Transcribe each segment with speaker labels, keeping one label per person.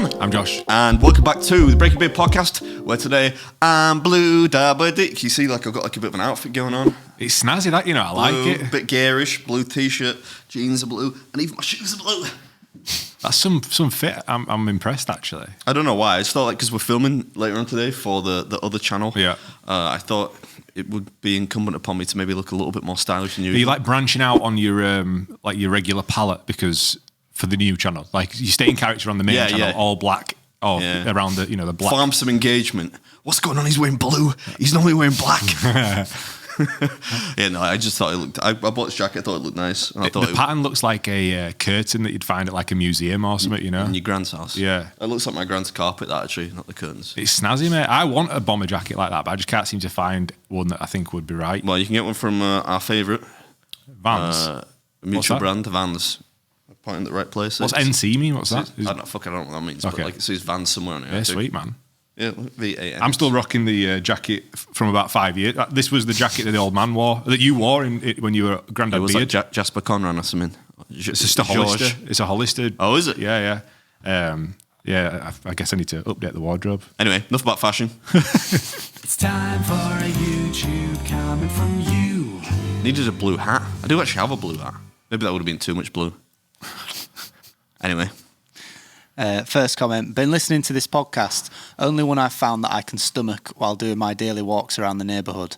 Speaker 1: Adam.
Speaker 2: I'm Josh.
Speaker 1: And welcome back to the Breaking Bad podcast, where today I'm Blue Dabba Dick. You see, like, I've got like a bit of an outfit going on.
Speaker 2: It's snazzy, that, you know, I like it.
Speaker 1: A bit garish, blue t-shirt, jeans are blue, and even my shoes are blue.
Speaker 2: That's some fit. I'm impressed, actually.
Speaker 1: I don't know why. I just thought, like, because we're filming later on today for the other channel.
Speaker 2: Yeah.
Speaker 1: I thought it would be incumbent upon me to maybe look a little bit more stylish than
Speaker 2: Are
Speaker 1: usual.
Speaker 2: you like branching out on your like your regular palette because for the new channel, like you stay in character on the main channel, all black, around the the black.
Speaker 1: Farm some engagement. What's going on? He's wearing blue. He's normally wearing black. Yeah, no, I just thought it looked. I bought this jacket. I thought it looked nice. And I thought
Speaker 2: the pattern looks like a curtain that you'd find at like a museum or something, you know,
Speaker 1: in your grand's house.
Speaker 2: Yeah,
Speaker 1: it looks like my grand's carpet. That actually, not the curtains.
Speaker 2: It's snazzy, mate. I want a bomber jacket like that, but I just can't seem to find one that I think would be right.
Speaker 1: Well, you can get one from our favourite
Speaker 2: Vans,
Speaker 1: mutual brand, Vans. Pointing at the right place.
Speaker 2: What's NC mean? What's that?
Speaker 1: I don't know what that means. Okay. But like it says Vans somewhere on it.
Speaker 2: Yeah, sweet, man.
Speaker 1: Yeah, V-A-N.
Speaker 2: I'm still rocking the jacket from about 5 years. This was the jacket that the old man wore, that you wore when you were Grandad
Speaker 1: It was
Speaker 2: Beard.
Speaker 1: like Jasper Conran or something.
Speaker 2: It's just a Hollister. It's a Hollister.
Speaker 1: Oh, is it?
Speaker 2: Yeah. I guess I need to update the wardrobe.
Speaker 1: Anyway, enough about fashion.
Speaker 3: It's time for a YouTube comment from you.
Speaker 1: Needed a blue hat. I do actually have a blue hat. Maybe that would have been too much blue. Anyway.
Speaker 4: First comment, been listening to this podcast, only one I've found that I can stomach while doing my daily walks around the neighbourhood.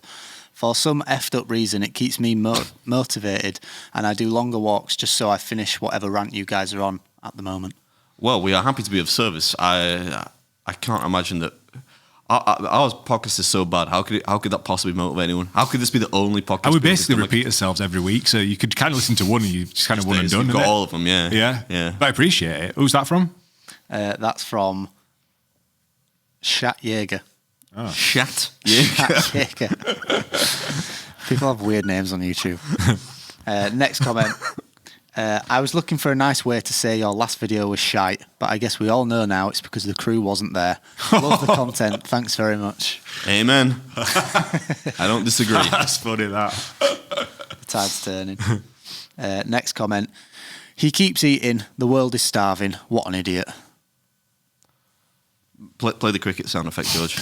Speaker 4: For some effed up reason, it keeps me motivated, and I do longer walks just so I finish whatever rant you guys are on at the moment.
Speaker 1: Well, we are happy to be of service. I can't imagine that our podcast is so bad. How could that possibly motivate anyone? How could this be the only podcast?
Speaker 2: And we basically repeat ourselves every week, so you could kind of listen to one and you just kind of one and done.
Speaker 1: You've got all of them, yeah.
Speaker 2: Yeah. But I appreciate it. Who's that from?
Speaker 4: That's from Shat Jaeger.
Speaker 1: Oh. Shat
Speaker 4: Jaeger. People have weird names on YouTube. Next comment. I was looking for a nice way to say your last video was shite, but I guess we all know now it's because the crew wasn't there. Love the content. Thanks very much.
Speaker 1: Amen. I don't disagree.
Speaker 2: That's funny, that.
Speaker 4: The tide's turning. Next comment. He keeps eating. The world is starving. What an idiot.
Speaker 1: Play the cricket sound effect, George.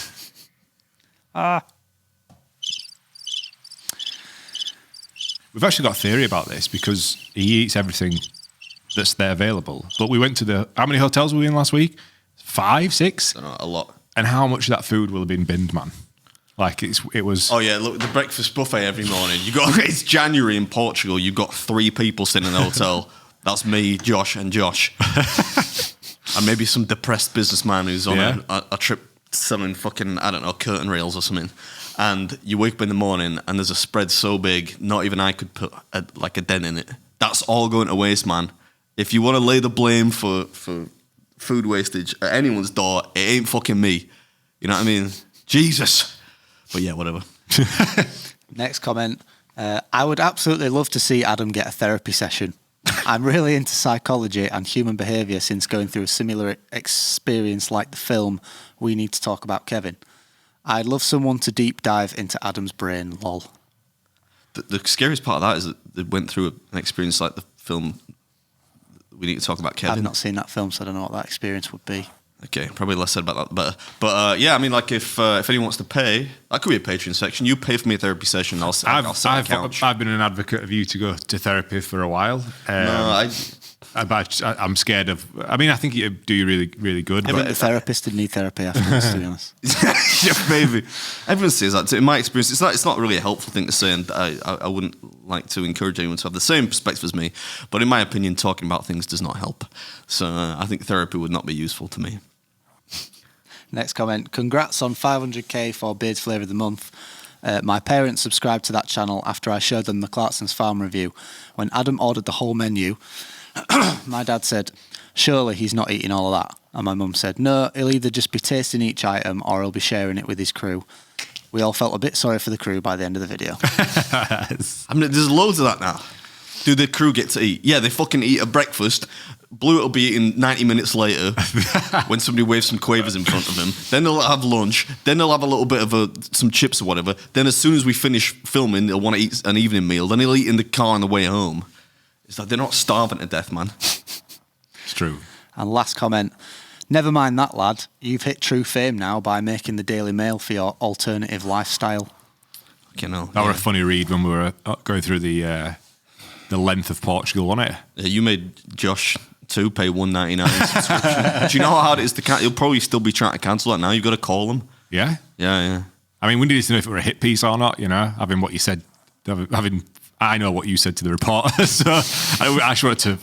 Speaker 2: We've actually got a theory about this because he eats everything that's there available. But we went to how many hotels were we in last week? 5, 6?
Speaker 1: I don't know, a lot.
Speaker 2: And how much of that food will have been binned, man? Like it was.
Speaker 1: Oh yeah, look, the breakfast buffet every morning. It's January in Portugal. You've got 3 people sitting in the hotel. That's me, Josh, and Josh. And maybe some depressed businessman who's on a trip selling fucking, I don't know, curtain rails or something. And you wake up in the morning and there's a spread so big, not even I could put a dent in it. That's all going to waste, man. If you want to lay the blame for food wastage at anyone's door, it ain't fucking me. You know what I mean? Jesus. But yeah, whatever.
Speaker 4: Next comment. I would absolutely love to see Adam get a therapy session. I'm really into psychology and human behaviour since going through a similar experience like the film We Need to Talk About Kevin. I'd love someone to deep dive into Adam's brain, lol.
Speaker 1: The scariest part of that is that they went through an experience like the film We Need to Talk About Kevin.
Speaker 4: I've not seen that film, so I don't know what that experience would be.
Speaker 1: Okay, probably less said about that, the better. But yeah, I mean, like if anyone wants to pay, that could be a Patreon section. You pay for me a therapy session, I'll set a couch.
Speaker 2: I've been an advocate of you to go to therapy for a while. I'm scared of. I mean, I think you do really, really good.
Speaker 4: Yeah, but the therapist did need therapy afterwards, to be honest.
Speaker 1: Yeah, maybe. Everyone says that. In my experience, it's not really a helpful thing to say, and I wouldn't like to encourage anyone to have the same perspective as me. But in my opinion, talking about things does not help. So I think therapy would not be useful to me.
Speaker 4: Next comment. Congrats on 500k for Beard's Flavour of the Month. My parents subscribed to that channel after I showed them the Clarkson's Farm review. When Adam ordered the whole menu, my dad said, surely he's not eating all of that. And my mum said, no, he'll either just be tasting each item or he'll be sharing it with his crew. We all felt a bit sorry for the crew by the end of the video.
Speaker 1: I mean, there's loads of that now. Do the crew get to eat? Yeah, they fucking eat a breakfast. Blue will be eating 90 minutes later when somebody waves some quavers in front of them. Then they'll have lunch. Then they'll have a little bit of some chips or whatever. Then as soon as we finish filming, they'll want to eat an evening meal. Then he'll eat in the car on the way home. It's like they're not starving to death, man.
Speaker 2: It's true.
Speaker 4: And last comment. Never mind that, lad. You've hit true fame now by making the Daily Mail for your alternative lifestyle.
Speaker 1: You know,
Speaker 2: That were a funny read when we were going through the length of Portugal, wasn't it?
Speaker 1: Yeah, you made Josh too pay $1.99 subscription. Do you know how hard it is to cancel? He'll probably still be trying to cancel that now. You've got to call him.
Speaker 2: Yeah.
Speaker 1: Yeah.
Speaker 2: I mean, we needed to know if it were a hit piece or not, you know, having what you said, I know what you said to the reporter, so I just wanted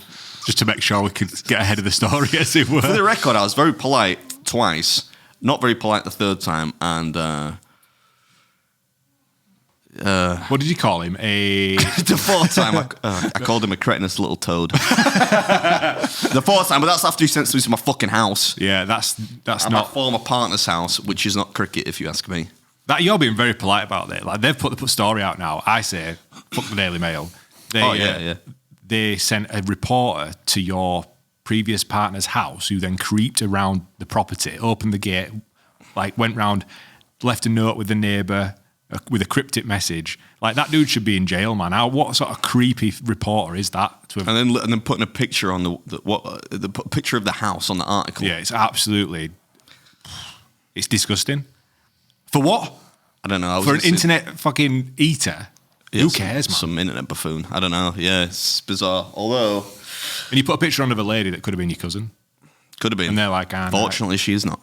Speaker 2: to make sure we could get ahead of the story, as it were.
Speaker 1: For the record, I was very polite twice, not very polite the third time, and
Speaker 2: What did you call him?
Speaker 1: the fourth time I called him a cretinous little toad. The fourth time, but that's after he sent me to my fucking house.
Speaker 2: Yeah, that's
Speaker 1: At my former partner's house, which is not cricket, if you ask me.
Speaker 2: That you're being very polite about it. Like they've put the story out now. I say, fuck the Daily Mail. They sent a reporter to your previous partner's house, who then creeped around the property, opened the gate, like went round, left a note with the neighbour with a cryptic message. Like that dude should be in jail, man. What sort of creepy reporter is that? To have,
Speaker 1: And then putting a picture on the picture of the house on the article.
Speaker 2: yeah, it's disgusting. For what?
Speaker 1: I don't know.
Speaker 2: For an internet fucking eater? Who cares, man?
Speaker 1: Some internet buffoon. I don't know. Yeah, it's bizarre. Although,
Speaker 2: And you put a picture on of a lady that could have been your cousin.
Speaker 1: could have been.
Speaker 2: And they're like,
Speaker 1: Fortunately, she's not.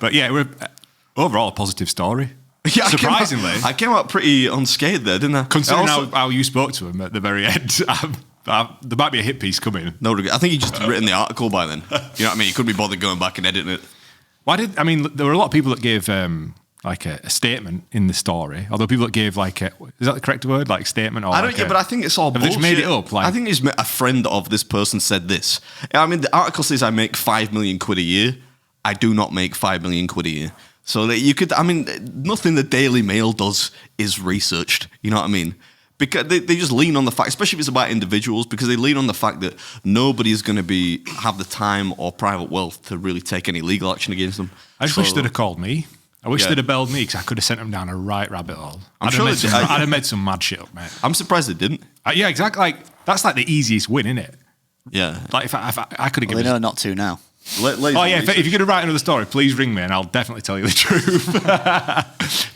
Speaker 2: but yeah, we're overall a positive story.
Speaker 1: Yeah,
Speaker 2: Surprisingly.
Speaker 1: I came out pretty unscathed there, didn't I?
Speaker 2: Considering
Speaker 1: Also-
Speaker 2: how you spoke to him at the very end, there might be a hit piece coming.
Speaker 1: No regret. I think he just written the article by then. You know what I mean? He couldn't be bothered going back and editing it.
Speaker 2: There were a lot of people that gave like a statement in the story. Although people that gave is that the correct word? Like statement or
Speaker 1: I don't. But I think it's all
Speaker 2: have they
Speaker 1: bullshit.
Speaker 2: just made it up? Like,
Speaker 1: I think it's a friend of this person said this. I mean, the article says I make £5 million a year. I do not make £5 million a year. So that you could. I mean, nothing the Daily Mail does is researched. You know what I mean? Because they just lean on the fact, especially if it's about individuals, because they lean on the fact that nobody's going to have the time or private wealth to really take any legal action against them.
Speaker 2: I just wish they'd have called me. I wish
Speaker 1: Yeah.
Speaker 2: they'd have belled me, because I could have sent them down a right rabbit hole.
Speaker 1: I'm sure
Speaker 2: I'd
Speaker 1: they-
Speaker 2: have made some mad shit up, mate.
Speaker 1: I'm surprised they didn't.
Speaker 2: Yeah, exactly. Like that's like the easiest win, isn't it?
Speaker 1: Yeah.
Speaker 2: Like if I could have
Speaker 4: Well, they
Speaker 2: given.
Speaker 4: know not to now.
Speaker 2: Oh yeah, if you're going to write another story, please ring me and I'll definitely tell you the truth.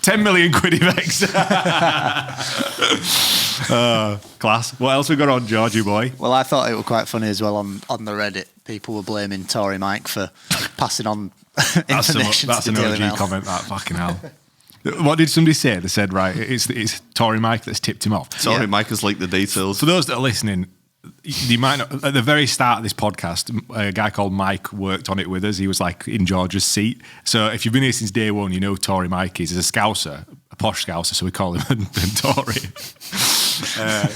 Speaker 2: 10 million quid if class. What else we got on, Georgie boy?
Speaker 4: Well, I thought it was quite funny as well on the Reddit. People were blaming Tory Mike for passing on information
Speaker 2: That's
Speaker 4: to
Speaker 2: an
Speaker 4: the Daily
Speaker 2: OG
Speaker 4: Mail.
Speaker 2: comment, that fucking hell. What did somebody say? They said, right, it's Tory Mike that's tipped him off.
Speaker 1: Sorry,
Speaker 4: Yeah.
Speaker 1: Mike has leaked the details.
Speaker 2: For those that are listening, you might not, at the very start of this podcast, a guy called Mike worked on it with us. He was like in George's seat. So if you've been here since day one, you know who Tory Mike is. He's a Scouser, a posh Scouser, so we call him Tory.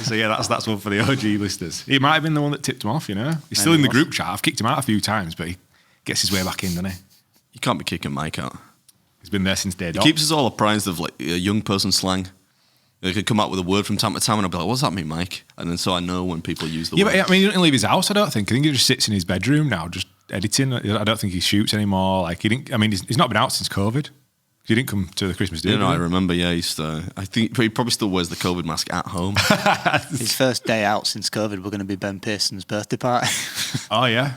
Speaker 2: So yeah, that's one for the OG listeners. He might have been the one that tipped him off, you know. He's still in the group chat. I've kicked him out a few times, but he gets his way back in, doesn't he?
Speaker 1: You can't be kicking Mike out.
Speaker 2: He's been there since day dot.
Speaker 1: Keeps us all apprised of like a young person slang. They could come out with a word from time to time, and I'd be like, "What's that mean, Mike?" And then so I know when people use the
Speaker 2: Yeah,
Speaker 1: word.
Speaker 2: but I mean, he doesn't leave his house. I don't think. I think he just sits in his bedroom now, just editing. I don't think he shoots anymore. Like he didn't. I mean, he's not been out since COVID. He didn't come to the Christmas dinner.
Speaker 1: You know,
Speaker 2: did
Speaker 1: I
Speaker 2: he?
Speaker 1: remember. Yeah, I think he probably still wears the COVID mask at home.
Speaker 4: His first day out since COVID were going to be Ben Pearson's birthday party.
Speaker 2: Oh yeah,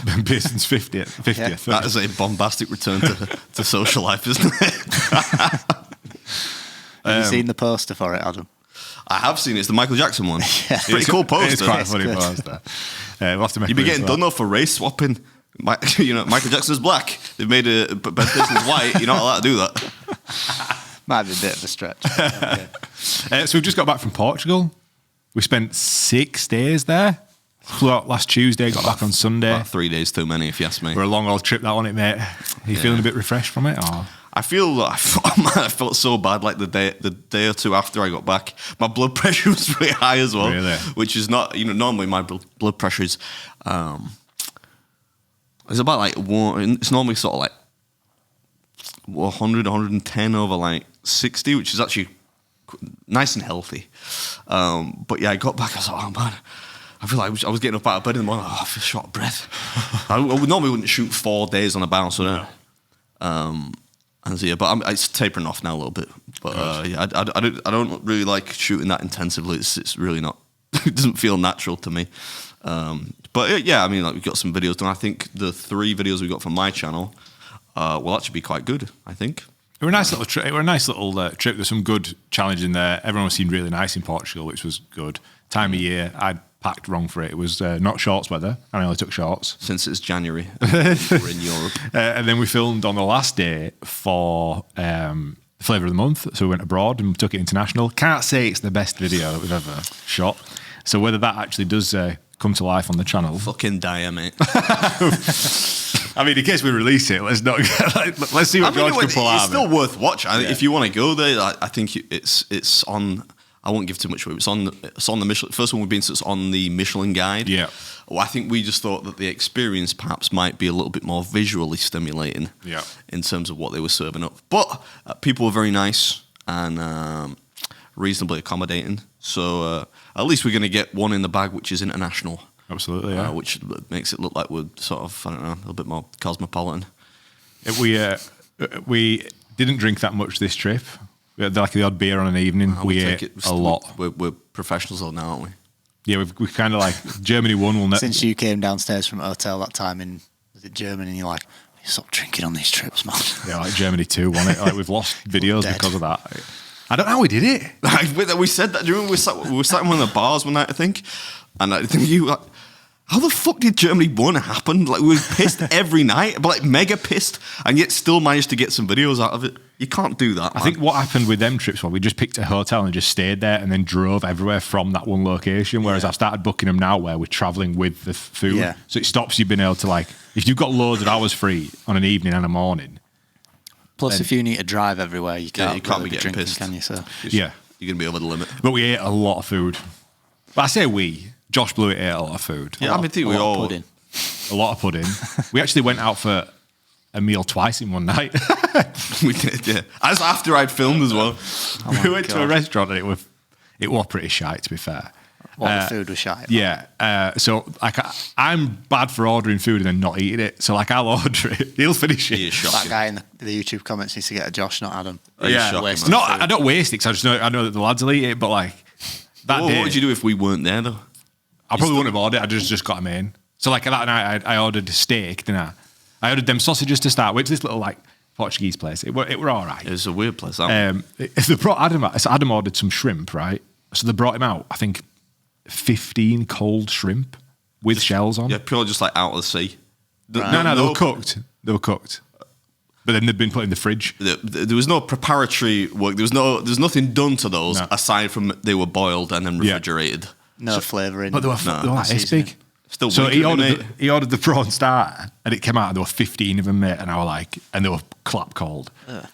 Speaker 2: Ben Pearson's 50th.
Speaker 1: That is a bombastic return to social life, isn't it?
Speaker 4: Have you seen the poster for it, Adam?
Speaker 1: I have seen it. It's the Michael Jackson one.
Speaker 4: Yeah.
Speaker 1: It's a pretty cool poster.
Speaker 2: It's quite a
Speaker 4: It's
Speaker 2: funny
Speaker 4: good.
Speaker 2: poster. We'll have to make
Speaker 1: You'd be
Speaker 2: room
Speaker 1: getting
Speaker 2: for
Speaker 1: done
Speaker 2: that.
Speaker 1: though for race swapping. Michael Jackson's black. They've made Ben Pearson's white. You're not allowed to do that.
Speaker 4: Might be a bit of a stretch.
Speaker 2: So we've just got back from Portugal. We spent 6 days there. Flew out last Tuesday, got back on Sunday.
Speaker 1: About 3 days too many, if you ask me.
Speaker 2: We're a long old trip that on it, mate. Are you feeling a bit refreshed from it? Or?
Speaker 1: I felt so bad like the day or two after I got back. My blood pressure was really high as well.
Speaker 2: Really?
Speaker 1: Which is not, normally my blood pressure is, it's about like it's normally sort of like 100, 110 over like 60, which is actually nice and healthy. But yeah, I got back, I was like, oh man, I feel like I was getting up out of bed in the morning, I feel short of breath. I normally wouldn't shoot 4 days on a bounce, would I? And so, yeah, but it's tapering off now a little bit. But yeah, I don't really like shooting that intensively. It's really not. It doesn't feel natural to me. But yeah, I mean, like, we've got some videos done. I think the 3 videos we got from my channel will actually be quite good, I think.
Speaker 2: It were a nice little trip. There's some good challenge in there. Everyone seemed really nice in Portugal, which was good. Time of year, I'd packed wrong for it. It was not shorts weather. I only took shorts.
Speaker 1: Since it's January, we're in Europe.
Speaker 2: And then we filmed on the last day for Flavour of the Month. So we went abroad and took it international. Can't say it's the best video that we've ever shot. So whether that actually does come to life on the channel.
Speaker 1: Fucking dire, mate.
Speaker 2: I mean, in case we release it, let's see what George can pull out.
Speaker 1: It's still worth watching. If you want to go there, I think it's on. I won't give too much away. It's on the Michelin. First one we've been to, it's on the Michelin Guide.
Speaker 2: Yeah.
Speaker 1: Well, I think we just thought that the experience perhaps might be a little bit more visually stimulating.
Speaker 2: Yeah.
Speaker 1: In terms of what they were serving up, but people were very nice and reasonably accommodating. So at least we're going to get one in the bag, which is international.
Speaker 2: Absolutely, yeah.
Speaker 1: Which makes it look like we're sort of, I don't know, a little bit more cosmopolitan.
Speaker 2: We didn't drink that much this trip. We had like the odd beer on an evening. We ate a lot.
Speaker 1: We're professionals now, aren't we?
Speaker 2: Yeah, we kind of like Germany won.
Speaker 4: Since you came downstairs from a hotel that time in, was it Germany, and you're like, stop drinking on these trips, man.
Speaker 2: Yeah, like Germany too, wasn't it? Like we've lost videos because of that. I don't know how we did it.
Speaker 1: We said that during we were sat in one of the bars one night, I think, and I think you like, how the fuck did Germany 1 happen? Like, we were pissed every night, but like mega pissed, and yet still managed to get some videos out of it. You can't do that, man.
Speaker 2: I think what happened with them trips was we just picked a hotel and just stayed there and then drove everywhere from that one location, whereas I've started booking them now where we're travelling with the food. Yeah. So it stops you being able to, like, if you've got loads of hours free on an evening and a morning.
Speaker 4: Plus, if you need to drive everywhere, you can't
Speaker 1: really
Speaker 4: be
Speaker 1: getting
Speaker 4: drinking,
Speaker 1: pissed.
Speaker 4: can you? So
Speaker 2: yeah.
Speaker 1: You're going to be over the limit.
Speaker 2: But we ate a lot of food. But I say we. Josh Blewett ate a lot of food.
Speaker 1: Yeah, I think we all...
Speaker 4: pudding.
Speaker 2: A lot of pudding. We actually went out for a meal twice in one night.
Speaker 1: We did, yeah. As after I'd filmed as well.
Speaker 2: We went to a restaurant and it was pretty shite, to be fair.
Speaker 4: The food was shite.
Speaker 2: Yeah. So like I'm bad for ordering food and then not eating it. So like I'll order it. He'll finish it.
Speaker 4: That guy in the YouTube comments needs to get a Josh, not Adam.
Speaker 2: Yeah. I don't waste it because I know that the lads will eat it. But like that day,
Speaker 1: what would you do if we weren't there though?
Speaker 2: I probably wouldn't have ordered it. I just got them in. So like that night I ordered a steak, didn't I? I ordered them sausages to start with. This little like Portuguese place. It were all right.
Speaker 1: It was a weird place.
Speaker 2: They brought Adam out. So Adam ordered some shrimp, right? So they brought him out, I think, 15 cold shrimp with shells on.
Speaker 1: Yeah, purely just like out of the sea.
Speaker 2: No, they were cooked. But then they'd been put in the fridge.
Speaker 1: There was no preparatory work. There's nothing done to those aside from they were boiled and then refrigerated.
Speaker 4: No flavouring.
Speaker 2: But they were like this big.
Speaker 1: Still
Speaker 2: so he ordered the prawn starter and it came out and there were 15 of them, mate, and I was like, and they were clap cold.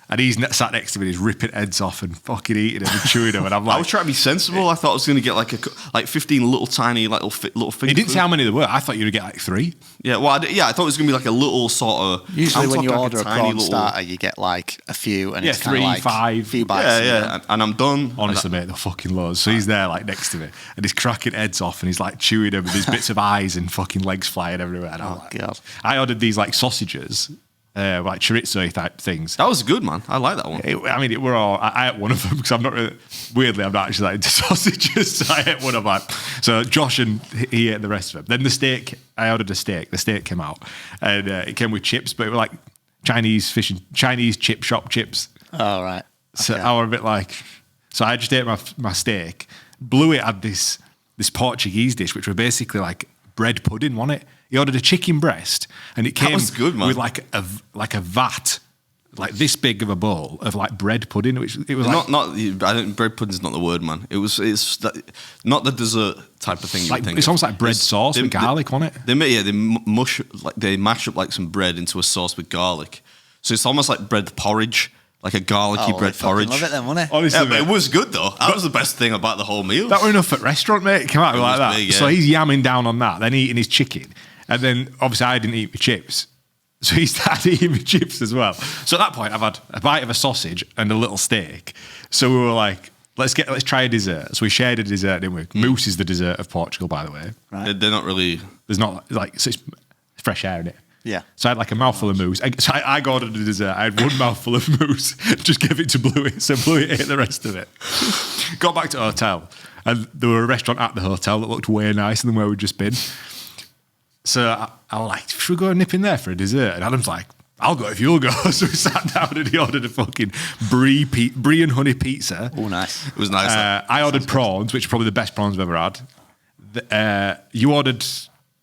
Speaker 2: And he's sat next to me and he's ripping heads off and fucking eating them and chewing them, and I'm like,
Speaker 1: I was trying to be sensible. I thought I was going to get like 15 little tiny little finger.
Speaker 2: He didn't say how many there were. I thought you would get like 3.
Speaker 1: Yeah, well, I thought it was going to be like a little sort of.
Speaker 4: Usually when you order a prawn starter, you get like a few, and it's
Speaker 2: 3,
Speaker 4: like
Speaker 2: 5,
Speaker 4: few bites.
Speaker 1: Yeah, and I'm done.
Speaker 2: Honestly, mate, they're fucking loads. So he's there like next to me and he's cracking heads off and he's like chewing them with his bits of eyes and fucking legs flying everywhere. And
Speaker 4: God!
Speaker 2: I ordered these like sausages, like chorizo type things.
Speaker 1: That was good, man. I like that one.
Speaker 2: It were all. I ate one of them because I'm not actually that into sausages. So I ate one of them. So Josh and he ate the rest of them. Then the steak. I ordered a steak. The steak came out and it came with chips, but it were like Chinese chip shop chips.
Speaker 4: Oh right.
Speaker 2: So I were a bit like. So I just ate my steak. Blewett had this Portuguese dish, which were basically like bread pudding, wasn't it? He ordered a chicken breast, and it came
Speaker 1: good, man.
Speaker 2: with like a vat, like this big of a bowl of like bread pudding. Which it was
Speaker 1: not. I think bread pudding's not the word, man. It's not the dessert type of thing.
Speaker 2: Like, it's almost like bread sauce with garlic on it.
Speaker 1: They mash up like some bread into a sauce with garlic, so it's almost like bread porridge. Like a garlicky bread porridge.
Speaker 4: Love it then, wasn't it?
Speaker 2: Honestly,
Speaker 1: but it was good though. That was the best thing about the whole meal.
Speaker 2: That were enough at restaurant, mate. It came out like that.
Speaker 1: Big, yeah.
Speaker 2: So he's yamming down on that, then eating his chicken. And then obviously I didn't eat my chips. So he started eating my chips as well. So at that point I've had a bite of a sausage and a little steak. So we were like, let's try a dessert. So we shared a dessert, didn't we? Mousse is the dessert of Portugal, by the way.
Speaker 1: Right. They're not really.
Speaker 2: There's not like, so it's fresh air in it.
Speaker 4: Yeah.
Speaker 2: So I had like a mouthful of mousse. So I ordered a dessert. I had one mouthful of mousse. Just gave it to Blewett. So Blewett ate the rest of it. Got back to the hotel. And there were a restaurant at the hotel that looked way nicer than where we'd just been. So I was like, should we go and nip in there for a dessert? And Adam's like, I'll go if you'll go. So we sat down and he ordered a fucking brie and honey pizza.
Speaker 4: Oh, nice.
Speaker 1: It was nice.
Speaker 2: I ordered prawns, which are probably the best prawns I've ever had. You ordered,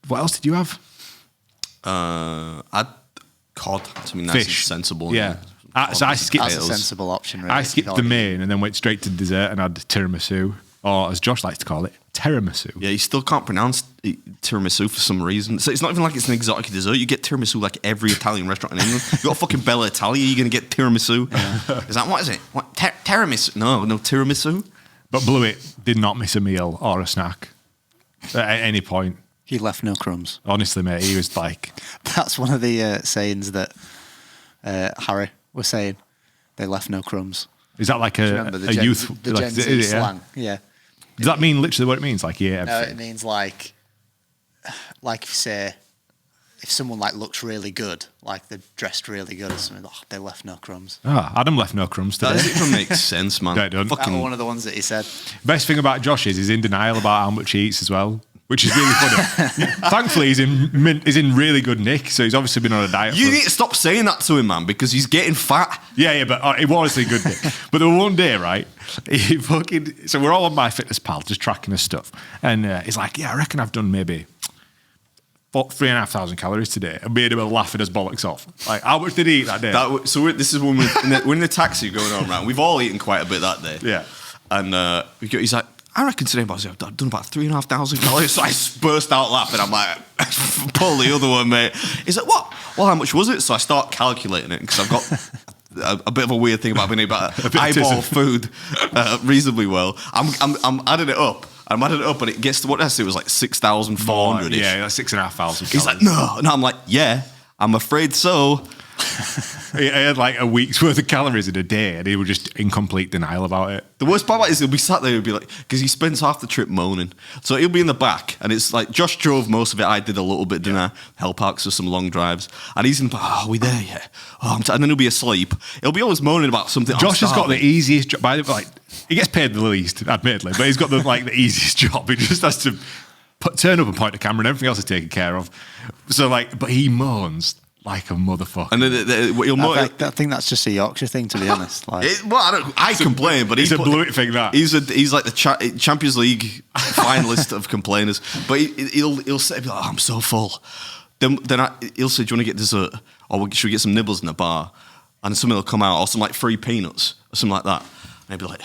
Speaker 2: what else did you have?
Speaker 1: I'd cod, something nice
Speaker 2: Fish.
Speaker 1: and sensible.
Speaker 2: Yeah. So I skipped.
Speaker 4: That's a sensible option, really.
Speaker 2: I skipped the main and then went straight to dessert and had tiramisu, or as Josh likes to call it, tiramisu.
Speaker 1: Yeah, you still can't pronounce tiramisu for some reason. So it's not even like it's an exotic dessert. You get tiramisu like every Italian restaurant in England. You got a fucking Bella Italia, you're going to get tiramisu. Yeah. Is that, what is it? What, tiramisu? No, tiramisu.
Speaker 2: But Blewett did not miss a meal or a snack at any point.
Speaker 4: He left no crumbs.
Speaker 2: Honestly, mate, he was like...
Speaker 4: That's one of the sayings that Harry was saying. They left no crumbs.
Speaker 2: Is that like a youth...
Speaker 4: The
Speaker 2: like,
Speaker 4: Gen Z slang, yeah.
Speaker 2: Does that mean literally what it means? Like, yeah,
Speaker 4: No,
Speaker 2: everything?
Speaker 4: it means like if you say, if someone like looks really good, like they're dressed really good or something, oh, they left no crumbs.
Speaker 2: Oh, Adam left no crumbs today.
Speaker 1: That doesn't even make sense, man.
Speaker 2: No, it doesn't.
Speaker 4: That was one of the ones that he said.
Speaker 2: Best thing about Josh is he's in denial about how much he eats as well, which is really funny. Thankfully, he's in really good nick, so he's obviously been on a diet.
Speaker 1: You need to stop saying that to him, man, because he's getting fat.
Speaker 2: Yeah, but it was honestly good nick. But there was one day, right? So we're all on MyFitnessPal just tracking his stuff, and he's like, "Yeah, I reckon I've done maybe 3,500 calories today," and made him laughing his bollocks off. Like, how much did he eat that day?
Speaker 1: This is when we're in the taxi going on, right? We've all eaten quite a bit that day.
Speaker 2: Yeah.
Speaker 1: And he's like, I reckon today I've done about 3,500 calories. So I burst out laughing. I'm like, pull the other one, mate. He's like, what? Well, how much was it? So I start calculating it because I've got a bit of a weird thing about being able to eyeball food reasonably well. I'm adding it up. I'm adding it up, and it gets to what I said. It was like 6,400.
Speaker 2: Yeah, like 6,500.
Speaker 1: He's like, no. And I'm like, yeah, I'm afraid so.
Speaker 2: He had like a week's worth of calories in a day, and he was just in complete denial about it.
Speaker 1: The worst part about it is he'll be sat there, he'll be like, because he spends half the trip moaning. So he'll be in the back, and it's like, Josh drove most of it. I did a little bit, didn't I? Help out for some long drives. And he's in the back, are we there yet? Oh, and then he'll be asleep. He'll be always moaning about something.
Speaker 2: Josh has got the easiest job. Like, he gets paid the least, admittedly, but he's got the easiest job. He just has to turn up and point the camera, and everything else is taken care of. So, but he moans like a motherfucker.
Speaker 1: And
Speaker 2: then
Speaker 4: I think that's just a Yorkshire thing, to be honest. Like,
Speaker 1: I complain, but
Speaker 2: it's a Blewett thing. That
Speaker 1: he's like the Champions League finalist of complainers. But he'll say, oh, I'm so full. Then he'll say, do you want to get dessert, or should we get some nibbles in the bar? And something will come out, or some like free peanuts or something like that. And he'll be like.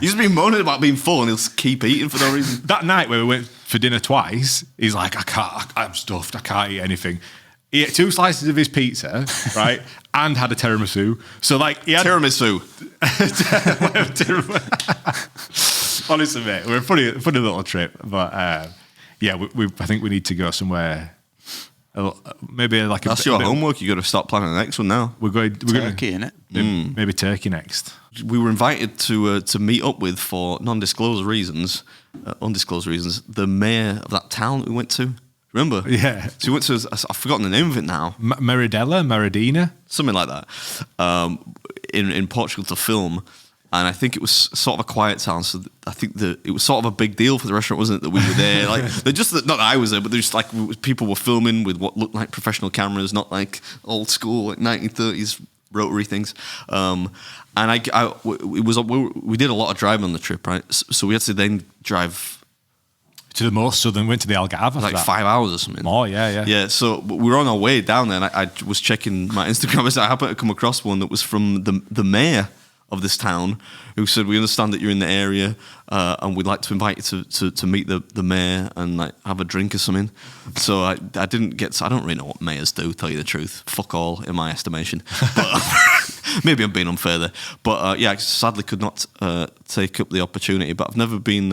Speaker 1: He's been moaning about being full, and he'll keep eating for no reason.
Speaker 2: That night when we went for dinner twice, he's like, I'm stuffed, I can't eat anything. He ate 2 slices of his pizza, right, and had a tiramisu. So he had
Speaker 1: tiramisu.
Speaker 2: Honestly, mate, we're a funny little trip, but I think we need to go somewhere. Maybe like
Speaker 1: that's your homework. You got to start planning the next one now.
Speaker 2: We're
Speaker 4: Turkey, innit?
Speaker 2: Maybe Turkey next.
Speaker 1: We were invited to meet up with, for undisclosed reasons, the mayor of that town that we went to. Remember?
Speaker 2: Yeah.
Speaker 1: So we went to. I've forgotten the name of it now.
Speaker 2: Meridina,
Speaker 1: something like that. In Portugal to film. And I think it was sort of a quiet town, so I think it was sort of a big deal for the restaurant, wasn't it, that we were there? Not that I was there, but there's people were filming with what looked like professional cameras, not like old school 1930s rotary things. And we did a lot of driving on the trip, right? So we had to then drive
Speaker 2: to the most southern, went to the Algarve,
Speaker 1: like 5 hours or something.
Speaker 2: Oh yeah.
Speaker 1: Yeah. So we were on our way down there, and I was checking my Instagram, and I happened to come across one that was from the mayor of this town, who said, we understand that you're in the area, and we'd like to invite you to meet the mayor and have a drink or something. So I didn't get. I don't really know what mayors do, tell you the truth. Fuck all, in my estimation. But maybe I'm being unfair there. But I sadly could not take up the opportunity. But I've never been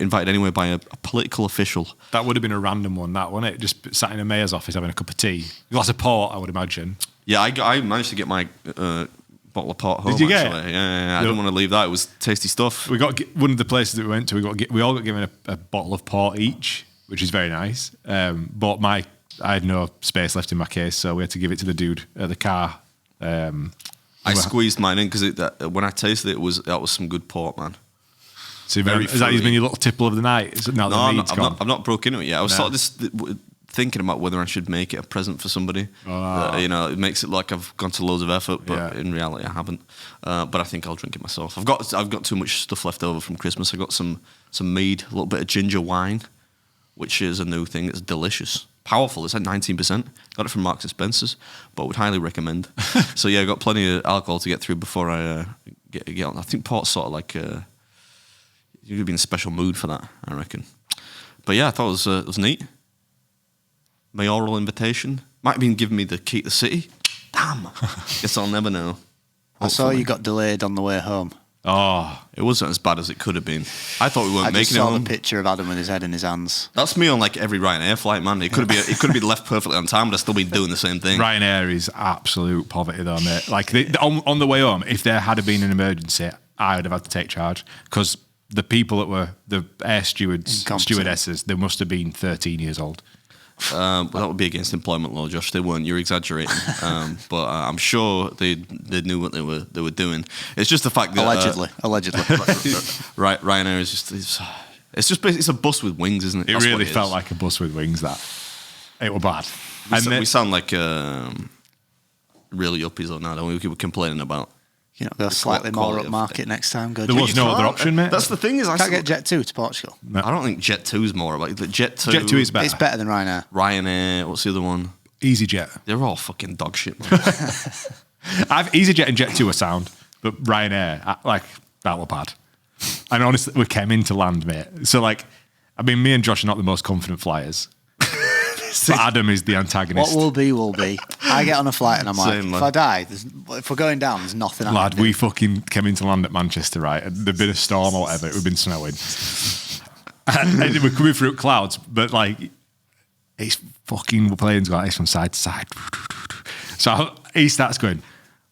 Speaker 1: invited anywhere by a political official.
Speaker 2: That would have been a random one, that, wouldn't it? Just sat in a mayor's office having a cup of tea, a glass of port, I would imagine.
Speaker 1: Yeah, I managed to get my bottle of port home.
Speaker 2: Did you get
Speaker 1: actually. Yeah. I didn't want to leave that. It was tasty stuff.
Speaker 2: We got one of the places that we went to. We all got given a bottle of port each, which is very nice. But I had no space left in my case, so we had to give it to the dude at the car
Speaker 1: I squeezed mine in because when I tasted it, that was some good pork, man.
Speaker 2: So is that been your little tipple of the night? No,
Speaker 1: I've not broke into it yet. I was sort of just thinking about whether I should make it a present for somebody. It makes it like I've gone to loads of effort, but in reality I haven't. But I think I'll drink it myself. I've got too much stuff left over from Christmas. I got some mead, a little bit of ginger wine, which is a new thing. It's delicious, powerful. It's at 19%. Got it from Marks and Spencer's, but would highly recommend. So yeah, I got plenty of alcohol to get through before I get on. I think port's sort of like you're gonna be in a special mood for that, I reckon. But yeah, I thought it was neat. Mayoral invitation. Might have been giving me the key to the city. Damn. Guess I'll never know.
Speaker 4: I saw you got delayed on the way home.
Speaker 1: Oh, it wasn't as bad as it could have been. I thought we weren't making it.
Speaker 4: I just saw
Speaker 1: home.
Speaker 4: the picture of Adam with his head in his hands.
Speaker 1: That's me on like every Ryanair flight, man. It could have been left perfectly on time, but I'd still been doing the same thing.
Speaker 2: Ryanair is absolute poverty, though, mate. Like on the way home, if there had been an emergency, I would have had to take charge because the people that were the air stewardesses, they must have been 13 years old.
Speaker 1: But that would be against employment law, Josh. They weren't. You're exaggerating. But I'm sure they knew what they were doing. It's just the fact that
Speaker 4: allegedly,
Speaker 1: right? Ryanair is just it's a bus with wings, isn't it?
Speaker 2: It really felt like a bus with wings. That it was bad.
Speaker 1: We sound like really uppies on that. Don't we? We were complaining about.
Speaker 4: Go slightly more upmarket next time.
Speaker 2: There was no other option, mate.
Speaker 1: That's the thing is,
Speaker 4: I can't get Jet2 to Portugal.
Speaker 1: No. I don't think Jet2 is more like Jet2.
Speaker 2: Jet2 is better.
Speaker 4: It's better than Ryanair.
Speaker 1: Ryanair. What's the other one?
Speaker 2: EasyJet.
Speaker 1: They're all fucking dog shit.
Speaker 2: EasyJet and Jet2 are sound, but Ryanair, that were bad. And honestly, we came into land, mate. So me and Josh are not the most confident flyers. But Adam is the antagonist.
Speaker 4: What will be. I get on a flight and I'm like, if I die, if we're going down, there's nothing I can do.
Speaker 2: We fucking came into land at Manchester, right? And there'd been a storm or whatever. It had been snowing. and we're coming through clouds, but it's fucking planes going from side to side. So he starts going,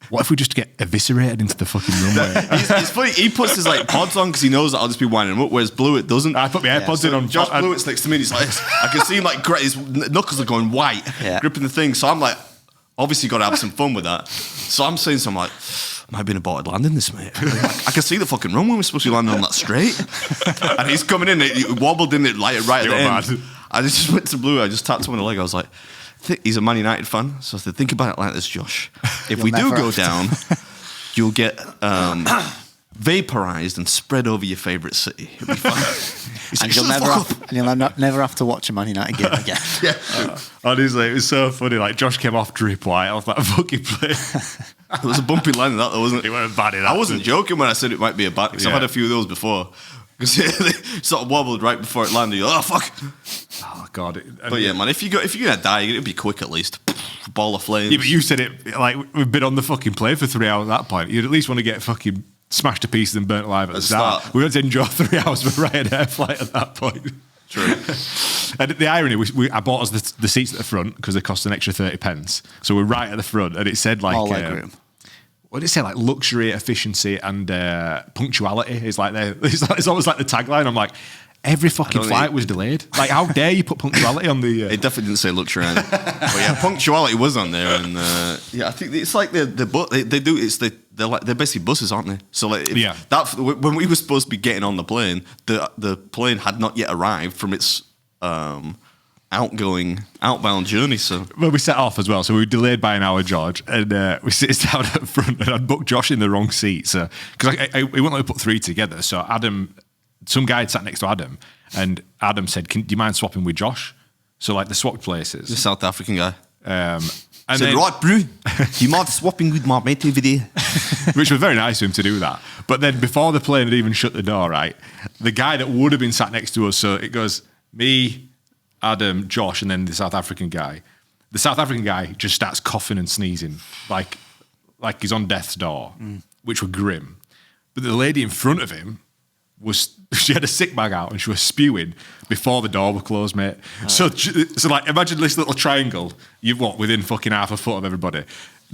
Speaker 2: what if we just get eviscerated into the fucking runway?
Speaker 1: It's funny. He puts his pods on because he knows that I'll just be winding him up. Whereas Blewett doesn't.
Speaker 2: I put my AirPods in on.
Speaker 1: Josh Blewett's next to me. And he's like, I can see him his knuckles are going white, gripping the thing. So I'm like, obviously got to have some fun with that. So I'm saying something like, am I being aborted landing this, mate? I can see the fucking runway. We're supposed to be landing on that straight. And he's coming in. He wobbled in it right at the end. Mad. I just went to Blewett. I just tapped him on the leg. I was like. He's a Man United fan, so I said, think about it like this, Josh. If we do go down, you'll get vaporized and spread over your favourite city. It'll be fun.
Speaker 4: And you'll never have to watch a Man United game again.
Speaker 1: Yeah.
Speaker 2: Honestly, it was so funny. Josh came off drip white off that fucking plane.
Speaker 1: It was a bumpy line, that though, wasn't it?
Speaker 2: It wasn't bad enough.
Speaker 1: I wasn't joking when I said it might be a bad, because I've had a few of those before. Because they sort of wobbled right before it landed. You're like, oh, fuck.
Speaker 2: Oh, God.
Speaker 1: But yeah, man, if you're going to die, it'll be quick at least. Ball of flames.
Speaker 2: Yeah, but you said it, we've been on the fucking plane for 3 hours at that point. You'd at least want to get fucking smashed to pieces and burnt alive at the start. We had to enjoy 3 hours of a Ryanair flight at that point.
Speaker 1: True.
Speaker 2: And the irony was, I bought us the seats at the front because they cost an extra 30 pence. So we're right at the front, and it said
Speaker 4: all legroom.
Speaker 2: What did it say? Luxury, efficiency, and punctuality is it's almost like the tagline. I'm like, every fucking flight was delayed. How dare you put punctuality on the?
Speaker 1: It definitely didn't say luxury on it. But yeah, punctuality was on there, and I think it's like they do. They're basically buses, aren't they? So when we were supposed to be getting on the plane, the plane had not yet arrived from its outbound journey. So
Speaker 2: we set off as well, so we were delayed by an hour, George, and we sit down at the front, and I'd booked Josh in the wrong seat, so because we wouldn't let me put 3 together. So some guy had sat next to Adam, and Adam said, do you mind swapping with Josh? So the swapped places.
Speaker 1: The South African guy.
Speaker 2: And
Speaker 1: said, right, bro, do you mind swapping with my mate over there?
Speaker 2: Which was very nice of him to do that. But then before the plane had even shut the door, right, the guy that would have been sat next to us, so it goes me, Adam, Josh, and then the South African guy. The South African guy just starts coughing and sneezing like he's on death's door, which were grim. But the lady in front of him she had a sick bag out and she was spewing before the door was closed, mate. So imagine this little triangle. You've within fucking half a foot of everybody.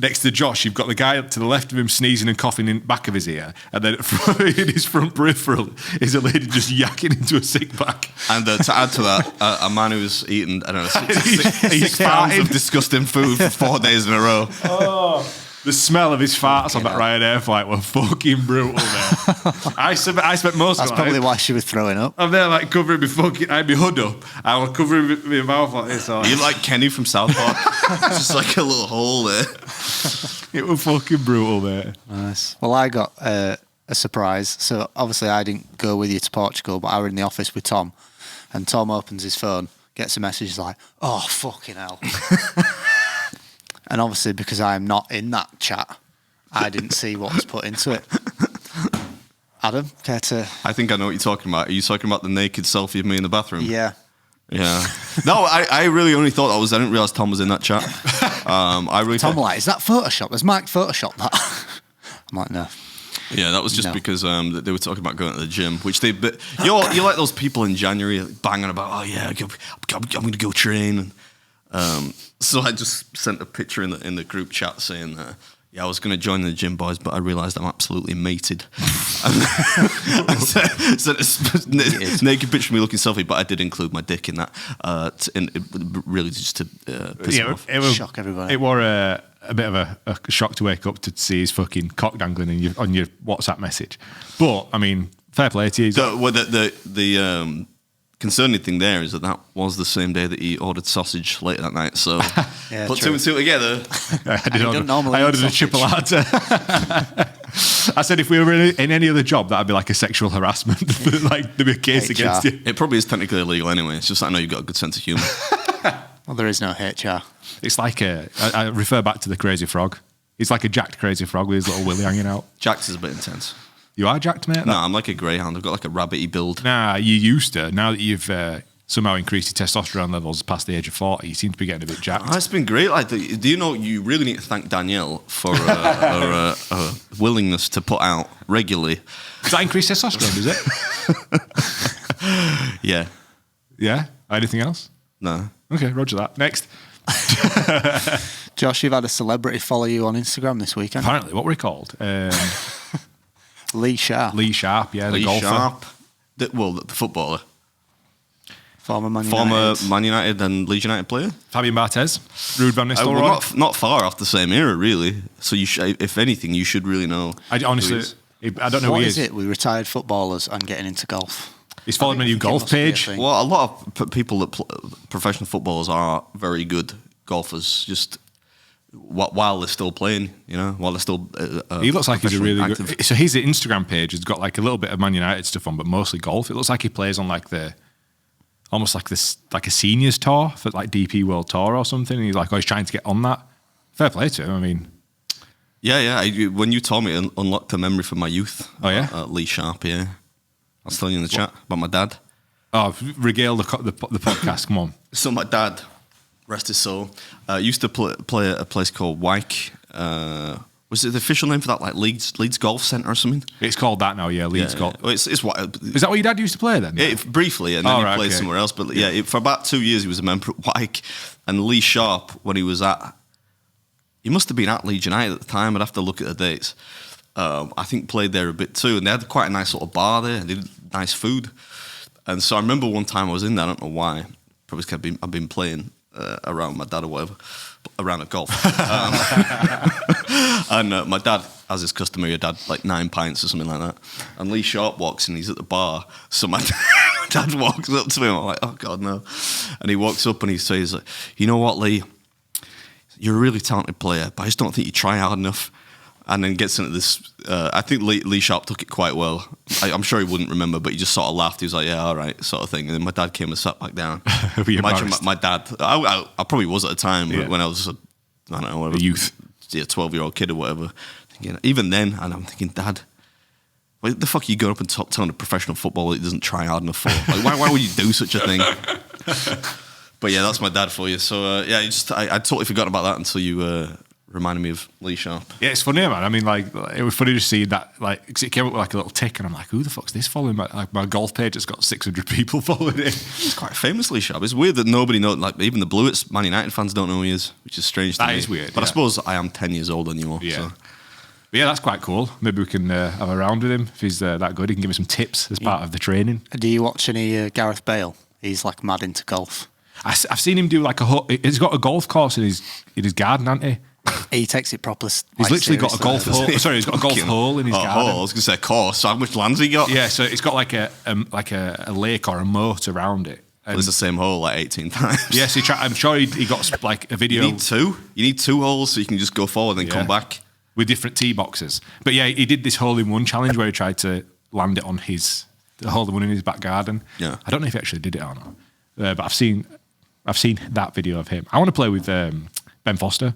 Speaker 2: Next to Josh, you've got the guy to the left of him sneezing and coughing in the back of his ear, and then in his front peripheral is a lady just yakking into a sick bag.
Speaker 1: And to add to that, a man who's eaten, I don't know, 6 pounds of disgusting food for 4 days in a row.
Speaker 2: The smell of his farts on that Ryanair flight were fucking brutal, man. I spent most
Speaker 4: That's
Speaker 2: of
Speaker 4: probably
Speaker 2: it.
Speaker 4: why she was throwing up.
Speaker 2: I'm there like covering I had my hood up. I was covering my mouth like this.
Speaker 1: Are you like Kenny from South Park? Just like a little hole there.
Speaker 2: It was fucking brutal, mate.
Speaker 4: Nice. Well, I got a surprise. So obviously I didn't go with you to Portugal, but I were in the office with Tom, and Tom opens his phone, gets a message like, "Oh fucking hell!" And obviously because I am not in that chat, I didn't see what was put into it. Adam, care to?
Speaker 1: I think I know what you're talking about. Are you talking about the naked selfie of me in the bathroom?
Speaker 4: Yeah.
Speaker 1: Yeah. No, I really only thought that was. I didn't realize Tom was in that chat. I really.
Speaker 4: Tom
Speaker 1: thought,
Speaker 4: like, is that Photoshop? Has Mike Photoshopped that? I'm like, no.
Speaker 1: Yeah, that was just
Speaker 4: No.
Speaker 1: because they were talking about going to the gym, which they. But you're like those people in January banging about. Oh yeah, I'm going to go train. So I just sent a picture in the group chat saying, yeah, I was going to join the gym, boys, but I realised I'm absolutely mated. And sent a naked picture of me looking selfie, but I did include my dick in that, really just to piss him off.
Speaker 2: It was,
Speaker 4: Shock everybody.
Speaker 2: It was a bit of a shock to wake up to see his fucking cock dangling on your WhatsApp message. But, I mean, fair play to you.
Speaker 1: The concerning thing there is that was the same day that he ordered sausage later that night. So
Speaker 4: Yeah,
Speaker 1: put
Speaker 4: true.
Speaker 1: two and two together.
Speaker 2: I ordered a triple latte. I said if we were in any other job, that'd be like a sexual harassment. Like there'd be a case
Speaker 4: HR.
Speaker 2: against you.
Speaker 1: It probably is technically illegal anyway. It's just I know you've got a good sense of humour.
Speaker 4: Well, there is no HR.
Speaker 2: It's like I refer back to the crazy frog. It's like a jacked crazy frog with his little willy hanging out.
Speaker 1: Jack's is a bit intense.
Speaker 2: You are jacked, mate?
Speaker 1: No, I'm like a greyhound. I've got like a rabbity build.
Speaker 2: Nah, you used to. Now that you've somehow increased your testosterone levels past the age of 40, you seem to be getting a bit jacked.
Speaker 1: Oh, it's been great. Like, do you know you really need to thank Danielle for her willingness to put out regularly?
Speaker 2: Does that increase testosterone, does it?
Speaker 1: Yeah.
Speaker 2: Yeah? Anything else?
Speaker 1: No.
Speaker 2: Okay, roger that. Next.
Speaker 4: Josh, you've had a celebrity follow you on Instagram this weekend.
Speaker 2: Apparently, what were he called?
Speaker 4: Lee Sharp,
Speaker 2: Lee Sharp, yeah, the
Speaker 1: Lee
Speaker 2: golfer.
Speaker 1: Sharp. The footballer.
Speaker 4: former Man
Speaker 1: Former
Speaker 4: United.
Speaker 1: Man United and Leeds United player.
Speaker 2: Fabian Barthez, Ruud van Nistelrooy.
Speaker 1: Well, not far off the same era, really. So if anything, you should really know.
Speaker 2: I honestly, I don't know
Speaker 4: What
Speaker 2: who he
Speaker 4: is
Speaker 2: is.
Speaker 4: it with retired footballers and getting into golf?
Speaker 2: He's followed my new
Speaker 4: think it
Speaker 2: golf
Speaker 4: must be a
Speaker 2: page.
Speaker 4: thing.
Speaker 1: Well, a lot of people that professional footballers are very good golfers. Just while they're still playing, while they're still.
Speaker 2: He looks like he's a really
Speaker 1: active.
Speaker 2: good. So his Instagram page has got like a little bit of Man United stuff on, but mostly golf. It looks like he plays on like almost like a seniors tour for like DP World Tour or something. And he's like, he's trying to get on that. Fair play to him. I mean,
Speaker 1: Yeah. When you told me, it unlocked a memory from my youth.
Speaker 2: Oh, yeah?
Speaker 1: Lee Sharp. Yeah, I was telling you in the chat about my dad.
Speaker 2: regale the podcast. Come on.
Speaker 1: So my dad, rest his soul, used to play at a place called Wyke. Was it the official name for that, like Leeds Golf Centre or something?
Speaker 2: It's called that now, yeah. Leeds Golf.
Speaker 1: Well, it's what.
Speaker 2: Is that what your dad used to play then?
Speaker 1: Briefly, and then
Speaker 2: Oh,
Speaker 1: he
Speaker 2: right,
Speaker 1: played
Speaker 2: okay.
Speaker 1: somewhere else. But for about 2 years, he was a member at Wyke. And Lee Sharp, when he was he must have been at Leeds United at the time. I'd have to look at the dates. I think played there a bit too, and they had quite a nice little bar there, and they did nice food. And so I remember one time I was in there. I don't know why. Probably because I've been playing around my dad or whatever, around at golf. And my dad, as is customary, had like 9 pints or something like that. And Lee Sharp walks in, he's at the bar. So my dad walks up to him. I'm like, oh God, no. And he walks up and he says, you know what, Lee? You're a really talented player, but I just don't think you try hard enough. And then gets into this. I think Lee Sharp took it quite well. I'm sure he wouldn't remember, but he just sort of laughed. He was like, "Yeah, all right," sort of thing. And then my dad came and sat back down.
Speaker 2: Were you
Speaker 1: Imagine
Speaker 2: embarrassed?
Speaker 1: my dad. I probably was at the time
Speaker 2: Yeah.
Speaker 1: when I was, I don't know, whatever,
Speaker 2: A youth.
Speaker 1: 12-year-old kid or whatever. Thinking, even then, and I'm thinking, Dad, what the fuck are you going up and telling a professional footballer that he doesn't try hard enough for? Like, why would you do such a thing? But yeah, that's my dad for you. So I totally forgot about that until you reminded me of Lee Sharp.
Speaker 2: Yeah, it's funny, man. I mean, like, it was funny to see that, like, 'cause it came up with like a little tick, and I'm like, who the fuck's this following? My golf page has got 600 people following it.
Speaker 1: He's quite famous, Lee Sharp. It's weird that nobody knows, like, even the Bluets, Man United fans don't know who he is, which is strange to me.
Speaker 2: That is weird,
Speaker 1: But I
Speaker 2: yeah.
Speaker 1: suppose I am 10 years older than you are.
Speaker 2: Yeah.
Speaker 1: So.
Speaker 2: But yeah, that's quite cool. Maybe we can have a round with him if he's that good. He can give me some tips as part of the training.
Speaker 4: Do you watch any Gareth Bale? He's like mad into golf.
Speaker 2: I've seen him do like he's got a golf course in his garden, hasn't he?
Speaker 4: He takes it proper.
Speaker 2: He's literally got a golf hole. Sorry, he's got a golf hole in his garden.
Speaker 1: Hole. I was going to say course. So how much land's he got?
Speaker 2: Yeah, so it's got like a lake or a moat around it.
Speaker 1: It's the same hole like 18 times.
Speaker 2: Yes, I'm sure he got like a video.
Speaker 1: You need two. You need two holes so you can just go forward and then come back.
Speaker 2: With different tee boxes. But yeah, he did this hole-in-one challenge where he tried to land it on the hole-in-one in his back garden.
Speaker 1: Yeah.
Speaker 2: I don't know if he actually did it or not. But I've seen that video of him. I want to play with Ben Foster.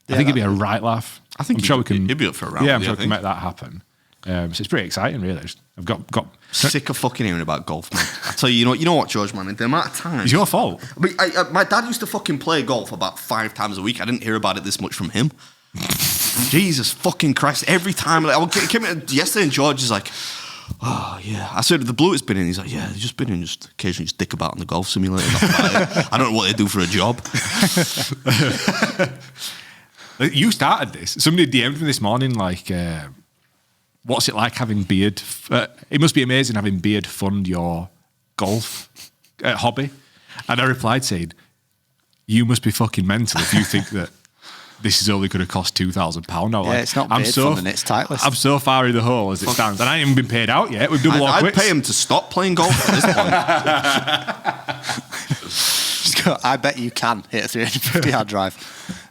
Speaker 2: I think it'd be a right laugh.
Speaker 1: I'm sure we can. He'd be up for a round.
Speaker 2: Yeah, I'm sure we can make that happen. So it's pretty exciting, really. I've got
Speaker 1: sick of fucking hearing about golf, man. I tell you, you know what, George, man. The amount of time.
Speaker 2: It's your fault.
Speaker 1: I mean, my dad used to fucking play golf about 5 times a week. I didn't hear about it this much from him. Jesus fucking Christ! Every time, like, I came in yesterday, and George is like, "Oh yeah." I said, "The blue has been in." He's like, "Yeah, they've just been in, just occasionally just dick about on the golf simulator." I don't know what they do for a job.
Speaker 2: You started this. Somebody DM'd me this morning, like, what's it like having Beard? It must be amazing having Beard fund your golf hobby. And I replied saying, "You must be fucking mental if you think that this is only going to cost £2,000."
Speaker 4: Yeah, it's not Beard funding, it's Titleist.
Speaker 2: I'm so far in the hole as it stands. And I ain't even been paid out yet. We've double our quits.
Speaker 1: I'd pay him to stop playing golf at this point.
Speaker 4: I bet you can hit a 350-yard drive.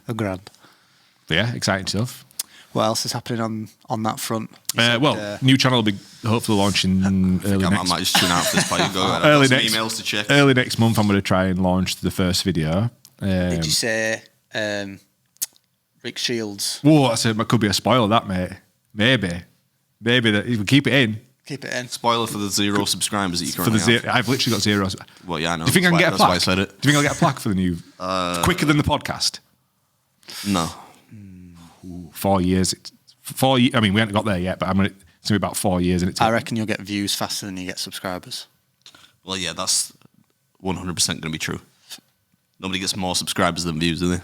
Speaker 4: $1,000.
Speaker 2: But yeah, exciting stuff.
Speaker 4: What else is happening on that front?
Speaker 2: New channel will be hopefully launching early
Speaker 1: I
Speaker 2: next.
Speaker 1: might just tune out for this part. You go
Speaker 2: early
Speaker 1: some
Speaker 2: next
Speaker 1: emails to check.
Speaker 2: Early next month, I'm going to try and launch the first video.
Speaker 4: Did you say Rick Shields?
Speaker 2: Whoa, that could be a spoiler, that, mate. Maybe that you keep it in.
Speaker 4: Keep it in.
Speaker 1: Spoiler for the 0 subscribers that you currently have.
Speaker 2: I've literally got 0.
Speaker 1: Well, yeah, I know.
Speaker 2: Do you think I can get a plaque?
Speaker 1: That's why I said it.
Speaker 2: Do you think I'll get a plaque for the new? Quicker than the podcast?
Speaker 1: No.
Speaker 2: 4 years. 4 years. I mean, we haven't got there yet, but it's going to be about 4 years. And
Speaker 4: I reckon you'll get views faster than you get subscribers.
Speaker 1: Well, yeah, that's 100% going to be true. Nobody gets more subscribers than views, do they?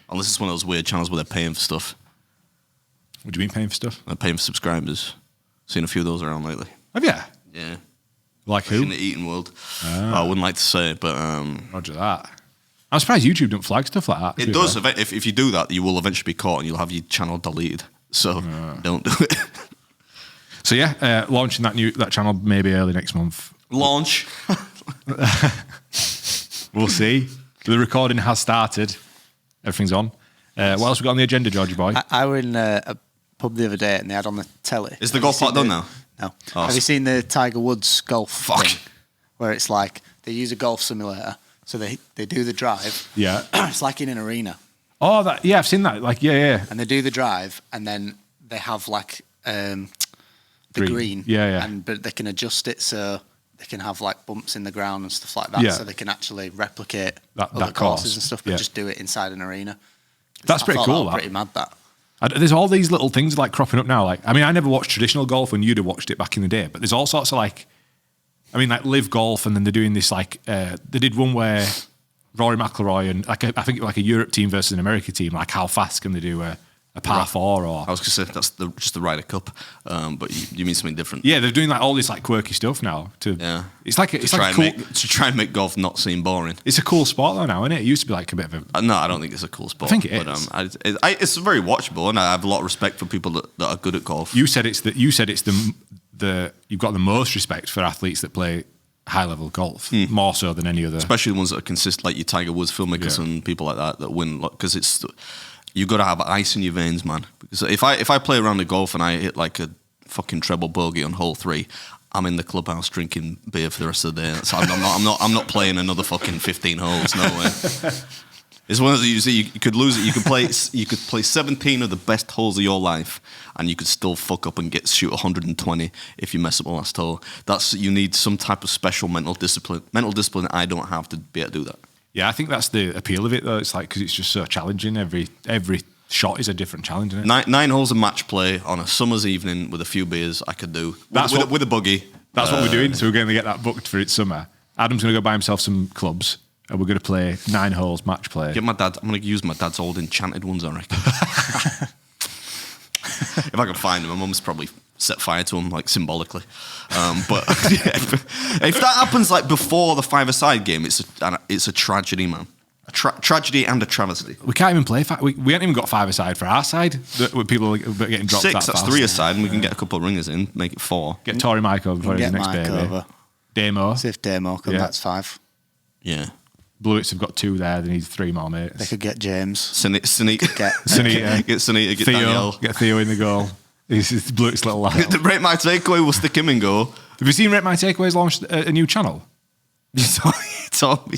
Speaker 1: Unless it's one of those weird channels where they're paying for stuff.
Speaker 2: What do you mean paying for stuff?
Speaker 1: They're paying for subscribers. Seen a few of those around lately.
Speaker 2: Have you?
Speaker 1: Yeah.
Speaker 2: Like who?
Speaker 1: In the eating world. I wouldn't like to say it, but...
Speaker 2: Roger that. I'm surprised YouTube don't flag stuff like that.
Speaker 1: It does. If you do that, you will eventually be caught and you'll have your channel deleted. So don't do it.
Speaker 2: So yeah, launching that channel maybe early next month.
Speaker 1: Launch.
Speaker 2: We'll see. The recording has started. Everything's on. What else we got on the agenda, Georgie boy?
Speaker 4: I were in a pub the other day and they had on the telly.
Speaker 1: Is the golf part done now?
Speaker 4: No.
Speaker 1: Oh,
Speaker 4: Have you seen the Tiger Woods golf
Speaker 1: Fuck.
Speaker 4: thing? Where it's like they use a golf simulator, so they do the drive.
Speaker 2: Yeah.
Speaker 4: It's like in an arena.
Speaker 2: Oh, I've seen that. Like, yeah.
Speaker 4: And they do the drive, and then they have like the green.
Speaker 2: Yeah.
Speaker 4: But they can adjust it so they can have like bumps in the ground and stuff like that,
Speaker 2: Yeah.
Speaker 4: so they can actually replicate
Speaker 2: That
Speaker 4: other
Speaker 2: course.
Speaker 4: courses and stuff, but
Speaker 2: Yeah.
Speaker 4: just do it inside an arena.
Speaker 2: That's pretty cool.
Speaker 4: That was pretty mad. That.
Speaker 2: There's all these little things like cropping up now. Like, I mean, I never watched traditional golf when you'd have watched it back in the day, but there's all sorts of like, I mean, like live golf, and then they're doing this like they did one where Rory McIlroy and like I think like a Europe team versus an America team. Like, how fast can they do a par 4? Or
Speaker 1: I was going to say that's just the Ryder Cup, but you mean something different.
Speaker 2: yeah, they're doing like all this like quirky stuff now. It's like
Speaker 1: to try and make golf not seem boring.
Speaker 2: It's a cool sport though now, isn't it? It used to be like a bit of a.
Speaker 1: No, I don't think it's a cool sport.
Speaker 2: I think it
Speaker 1: but,
Speaker 2: is.
Speaker 1: It's very watchable, and I have a lot of respect for people that are good at golf.
Speaker 2: You said it's the you've got the most respect for athletes that play high level golf, more so than any other.
Speaker 1: Especially the ones that are consistent, like your Tiger Woods, Phil Mickelson, people like that win. Because it's you've got to have ice in your veins, man. Because if I play around the golf and I hit like a fucking treble bogey on hole 3, I'm in the clubhouse drinking beer for the rest of the day. So I'm not playing another fucking 15 holes. No way. It's one of those you could lose it. You could play 17 of the best holes of your life, and you could still fuck up and shoot 120 if you mess up the last hole. You need some type of special mental discipline. Mental discipline I don't have to be able to do that.
Speaker 2: Yeah, I think that's the appeal of it though. It's like because it's just so challenging. Every shot is a different challenge, isn't it?
Speaker 1: 9 holes of match play on a summer's evening with a few beers. I could do with a buggy.
Speaker 2: That's what we're doing. So we're going to get that booked for it summer. Adam's going to go buy himself some clubs. And we're going to play 9 holes match play.
Speaker 1: I'm going to use my dad's old enchanted ones, I reckon. If I can find them, my mum's probably set fire to them, like symbolically. But yeah, if that happens like before the 5-a-side game, it's a tragedy, man. A tragedy and a travesty.
Speaker 2: We can't even play. We haven't even got 5 aside for our side. With people are getting dropped
Speaker 1: 6,
Speaker 2: that
Speaker 1: that's
Speaker 2: fast.
Speaker 1: 3 aside, and we can get a couple of ringers in, make it 4.
Speaker 2: Get Tory Mike over for his
Speaker 4: Get
Speaker 2: next
Speaker 4: Mike
Speaker 2: baby.
Speaker 4: over.
Speaker 2: Damo.
Speaker 4: See if Damo come,
Speaker 2: Yeah.
Speaker 4: that's 5.
Speaker 1: Yeah.
Speaker 2: Bluets have got 2 there. They need 3 more
Speaker 4: They
Speaker 2: mates.
Speaker 4: could get James.
Speaker 1: Sunita.
Speaker 4: Get
Speaker 2: Sunita.
Speaker 1: Get Sunita, get
Speaker 2: Theo.
Speaker 1: Danielle.
Speaker 2: Get Theo in the goal. He's Bluet's little lad.
Speaker 1: The Rate My Takeaway will stick him in goal.
Speaker 2: Have you seen Rate My Takeaways launched a new channel?
Speaker 1: You told me.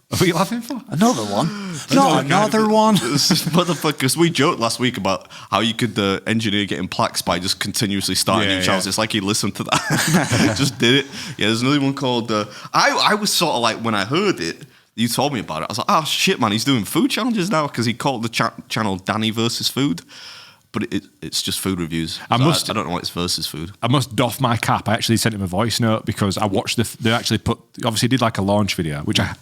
Speaker 2: What are you laughing for?
Speaker 4: another one. Not another one.
Speaker 1: Motherfuckers, we joked last week about how you could engineer getting plaques by just continuously starting
Speaker 2: Yeah,
Speaker 1: new channels.
Speaker 2: yeah.
Speaker 1: It's like he listened to that. Just did it. Yeah, there's another one called... I was sort of like, when I heard it, you told me about it, I was like, oh shit, man, he's doing food challenges now, because he called the channel Danny versus Food. But it's just food reviews. I don't know why it's versus food.
Speaker 2: I must doff my cap. I actually sent him a voice note because I watched they actually obviously did like a launch video, which I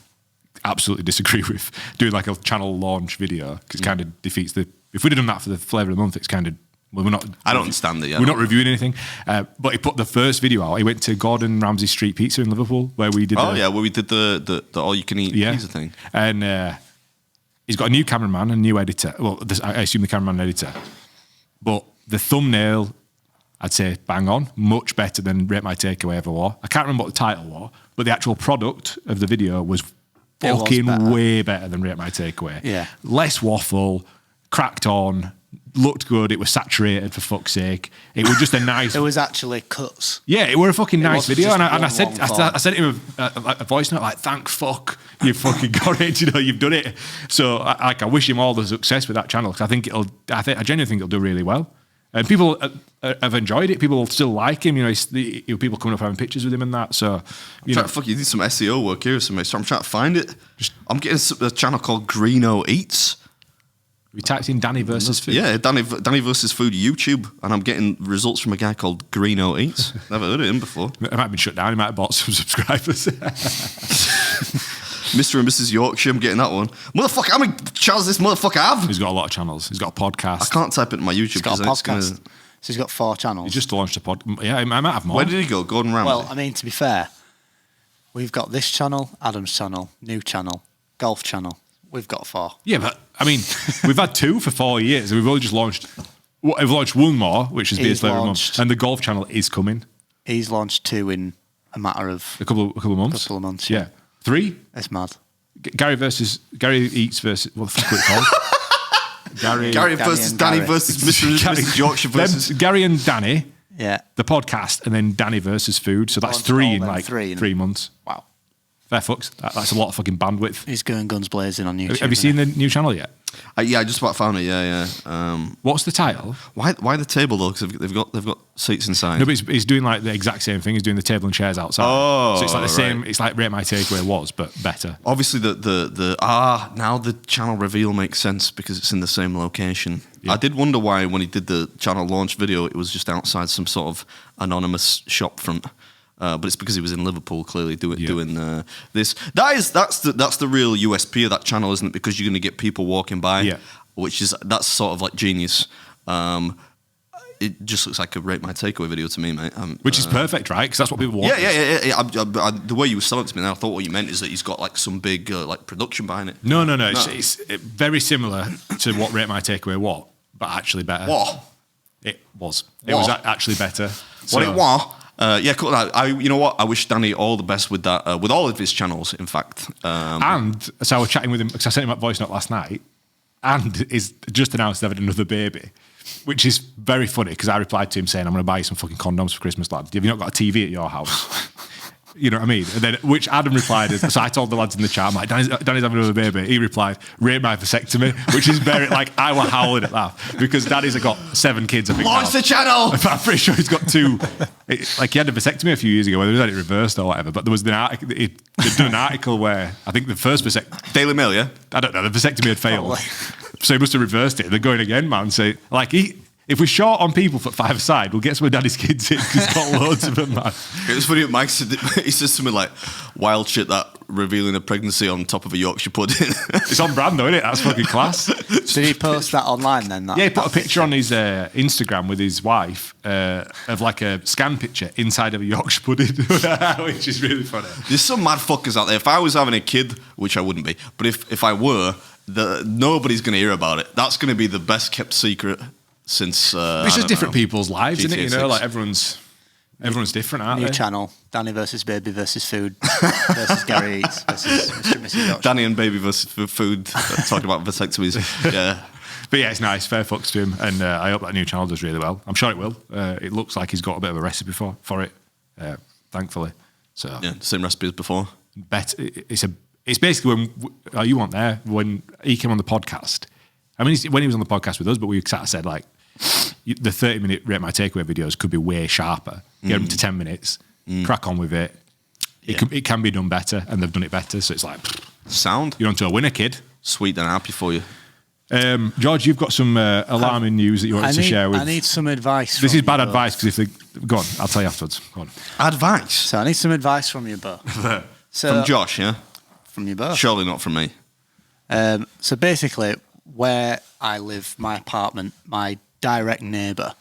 Speaker 2: absolutely disagree with, doing like a channel launch video, because it kind of defeats if we'd have done that for the flavour of the month, it's kind of, well, we're not.
Speaker 1: I don't understand it yet.
Speaker 2: We're not reviewing anything. But he put the first video out. He went to Gordon Ramsay Street Pizza in Liverpool, where we did
Speaker 1: where we did the all-you-can-eat pizza thing.
Speaker 2: And he's got a new cameraman and a new editor. Well, I assume the cameraman and editor. But the thumbnail, I'd say bang on, much better than Rate My Takeaway ever was. I can't remember what the title was, but the actual product of the video was
Speaker 4: It was
Speaker 2: fucking
Speaker 4: better.
Speaker 2: way better than Rate My Takeaway.
Speaker 4: Yeah.
Speaker 2: Less waffle, cracked on, looked good, it was saturated for fuck's sake. It was just a nice...
Speaker 4: It was actually cuts.
Speaker 2: Yeah, it were a fucking nice
Speaker 4: wasn't
Speaker 2: video,
Speaker 4: just
Speaker 2: and I
Speaker 4: one
Speaker 2: said,
Speaker 4: long form.
Speaker 2: I sent him a voice note like, "Thank fuck, you fucking got it. You know, you've done it." So, I wish him all the success with that channel, because I genuinely think it'll do really well, and people have enjoyed it. People still like him. You know, people coming up having pictures with him and that. So, you know,
Speaker 1: Fuck, you did some SEO work here, so I'm trying to find it. I'm getting a channel called Greeno Eats.
Speaker 2: we typed in Danny versus food.
Speaker 1: Yeah, Danny versus Food YouTube, and I'm getting results from a guy called Greeno Eats. Never heard of him before.
Speaker 2: It might have been shut down. He might have bought some subscribers.
Speaker 1: Mr. and Mrs. Yorkshire, I'm getting that one. Motherfucker, how many channels does this motherfucker have?
Speaker 2: He's got a lot of channels. He's got a podcast.
Speaker 1: I can't type it in my YouTube.
Speaker 4: He's got a
Speaker 1: 'cause it's
Speaker 4: podcast.
Speaker 1: gonna-
Speaker 4: So he's got 4 channels.
Speaker 2: He just launched a pod. Yeah, I might have more.
Speaker 1: Where did he go? Gordon Ramsay?
Speaker 4: Well, I mean, to be fair, we've got this channel, Adam's channel, new channel, golf channel. We've got 4.
Speaker 2: Yeah, but I mean, we've had 2 for 4 years, and we've only just launched. We've launched 1 more, which is Beers
Speaker 4: He's
Speaker 2: Flavour Month,
Speaker 4: launched-
Speaker 2: and the golf channel is coming
Speaker 4: He's launched 2 in a matter of...
Speaker 2: a couple of months.
Speaker 4: Couple of months,
Speaker 2: yeah.
Speaker 4: yeah.
Speaker 2: 3.
Speaker 4: It's mad.
Speaker 2: Gary Eats versus what the fuck was it called?
Speaker 1: Gary versus
Speaker 4: and
Speaker 1: Danny
Speaker 4: Gary.
Speaker 1: versus Mr. and Mrs. Yorkshire versus...
Speaker 2: Gary and Danny,
Speaker 4: Yeah.
Speaker 2: the podcast, and then Danny versus food. So that's
Speaker 4: Launched
Speaker 2: 3
Speaker 4: all
Speaker 2: in
Speaker 4: them
Speaker 2: like
Speaker 4: 3 in-
Speaker 2: 3 months.
Speaker 4: Wow.
Speaker 2: Fair fucks. That's a lot of fucking bandwidth.
Speaker 4: He's going guns blazing on YouTube.
Speaker 2: Have you seen the new channel yet?
Speaker 1: Yeah, I just about found it. Yeah.
Speaker 2: What's the title?
Speaker 1: Why the table though? Because they've got seats inside.
Speaker 2: No, but he's doing like the exact same thing. He's doing the table and chairs outside.
Speaker 1: Oh,
Speaker 2: so it's like the same.
Speaker 1: right.
Speaker 2: It's like Rate My Takeaway was, but better.
Speaker 1: Obviously, now the channel reveal makes sense because it's in the same location.
Speaker 2: Yeah.
Speaker 1: I did wonder why when he did the channel launch video, it was just outside some sort of anonymous shop front. But it's because he was in Liverpool, clearly doing this. That's the real USP of that channel, isn't it? Because you're going to get people walking by,
Speaker 2: Yeah.
Speaker 1: that's sort of like genius. It just looks like a Rate My Takeaway video to me, mate.
Speaker 2: Which is perfect, right? Because that's what people want.
Speaker 1: Yeah. The way you were selling it to me, then I thought what you meant is that he's got like some big like production behind it.
Speaker 2: No. It's very similar to what Rate My Takeaway was, but actually better.
Speaker 1: What?
Speaker 2: It was. It
Speaker 1: What?
Speaker 2: was actually better.
Speaker 1: What it was? Yeah, cool. You know what? I wish Danny all the best with that, with all of his channels, in fact.
Speaker 2: And so I was chatting with him because I sent him that voice note last night, and he's just announced they've had another baby, which is very funny because I replied to him saying, "I'm going to buy you some fucking condoms for Christmas, lad. Have you not got a TV at your house?" You know what I mean? And then, which Adam replied, so I told the lads in the chat, I'm like, Danny's having another baby. He replied, "Rate my vasectomy," which is very, like, I was howling at that because Danny's got 7 kids, I think.
Speaker 1: Launch
Speaker 2: now.
Speaker 1: the channel!
Speaker 2: I'm pretty sure he's got 2. Like, he had a vasectomy a few years ago, whether he had it reversed or whatever, but there was an article, they'd done an article where I think the first vasectomy,
Speaker 1: Daily Mail, yeah?
Speaker 2: I don't know, the vasectomy had failed. So he must have reversed it. They're going again, man. So, like, he If we're short on people for 5 aside, we'll get some of Daddy's kids in because he's got loads of them, man.
Speaker 1: It was funny. Mike said, he says something like, "Wild shit that revealing a pregnancy on top of a Yorkshire pudding."
Speaker 2: It's on brand though, isn't it? That's fucking class.
Speaker 4: Did he post that online then?
Speaker 2: Yeah, he put a picture on his Instagram with his wife of like a scan picture inside of a Yorkshire pudding, which is really funny.
Speaker 1: There's some mad fuckers out there. If I was having a kid, which I wouldn't be, but if I were, nobody's going to hear about it. That's going to be the best kept secret since.
Speaker 2: It's just different people's lives, isn't it? You know,
Speaker 1: 6.
Speaker 2: like everyone's different, aren't
Speaker 4: New
Speaker 2: they?
Speaker 4: channel, Danny versus Baby versus Food versus Gary Eats versus Mr. and Mrs. Yorkshire.
Speaker 1: Danny and Baby versus food, talking about vasectomies. Yeah.
Speaker 2: But yeah, it's nice. Fair fucks to him, and I hope that new channel does really well. I'm sure it will. It looks like he's got a bit of a recipe for it, thankfully. So
Speaker 1: Yeah, same recipe as before.
Speaker 2: It's basically when you weren't there when he came on the podcast. I mean, when he was on the podcast with us, but we sort of said like the 30-minute Rate My Takeaway videos could be way sharper. Get them to 10 minutes, crack on with it. It can be done better, and they've done it better. So it's like
Speaker 1: Sound.
Speaker 2: you're onto a winner, kid.
Speaker 1: Sweet and happy for you.
Speaker 2: George, you've got some alarming news that you wanted to share with.
Speaker 4: I need some advice.
Speaker 2: This
Speaker 4: from
Speaker 2: is bad
Speaker 4: you
Speaker 2: advice because if they go on, I'll tell you afterwards. Go on.
Speaker 1: Advice
Speaker 4: So I need some advice from you both. So
Speaker 1: from Josh, yeah?
Speaker 4: from you both.
Speaker 1: Surely not from me.
Speaker 4: So basically, where I live, my apartment, my direct neighbour,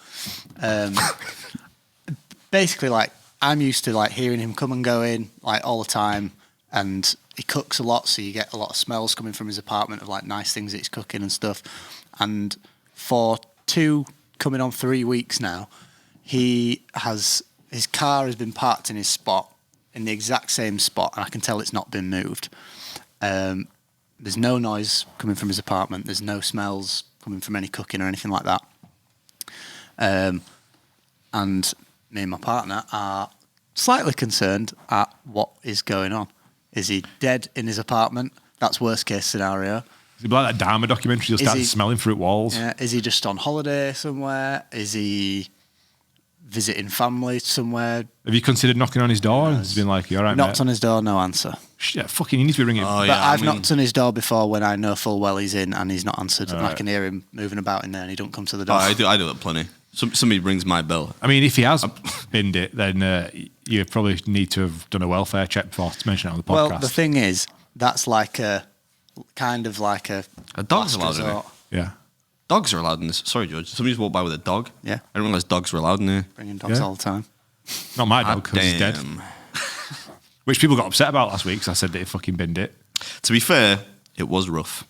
Speaker 4: basically, like I'm used to like hearing him come and go in like all the time, and he cooks a lot, so you get a lot of smells coming from his apartment of like nice things that he's cooking and stuff. And for 2 coming on 3 weeks now, his car has been parked in his spot, in the exact same spot, and I can tell it's not been moved. There's no noise coming from his apartment. There's no smells coming from any cooking or anything like that. And me and my partner are slightly concerned at what is going on. Is he dead in his apartment? That's worst case scenario.
Speaker 2: Is it like that Dharma documentary? You'll start smelling fruit walls.
Speaker 4: Yeah. Is he just on holiday somewhere? Is he visiting family somewhere?
Speaker 2: Have you considered knocking on his door? And he's been like, "You all right,
Speaker 4: Knocked
Speaker 2: mate?"
Speaker 4: on his door, no answer.
Speaker 2: Yeah, fucking, you need to be ringing.
Speaker 1: Oh,
Speaker 4: But
Speaker 1: yeah,
Speaker 4: I've knocked on his door before when I know full well he's in and he's not answered, and I
Speaker 2: right.
Speaker 4: can hear him moving about in there, and he don't come to the
Speaker 1: Oh,
Speaker 4: door.
Speaker 1: I do that plenty. Somebody rings my bell.
Speaker 2: I mean, if he has binned it, then you probably need to have done a welfare check before to mention it on the podcast.
Speaker 4: Well, the thing is, that's like a kind of like a
Speaker 1: dog's
Speaker 4: last
Speaker 1: allowed in it.
Speaker 4: resort.
Speaker 2: yeah.
Speaker 1: Dogs are allowed in this. Sorry, George. Somebody just walked by with a dog.
Speaker 4: Yeah.
Speaker 1: I didn't realize dogs were allowed in here.
Speaker 4: Bringing dogs
Speaker 2: Yeah.
Speaker 4: all the time.
Speaker 2: Not my dog, because he's dead.
Speaker 1: Damn.
Speaker 2: Which people got upset about last week because I said that he fucking binned it.
Speaker 1: To be fair, it was rough.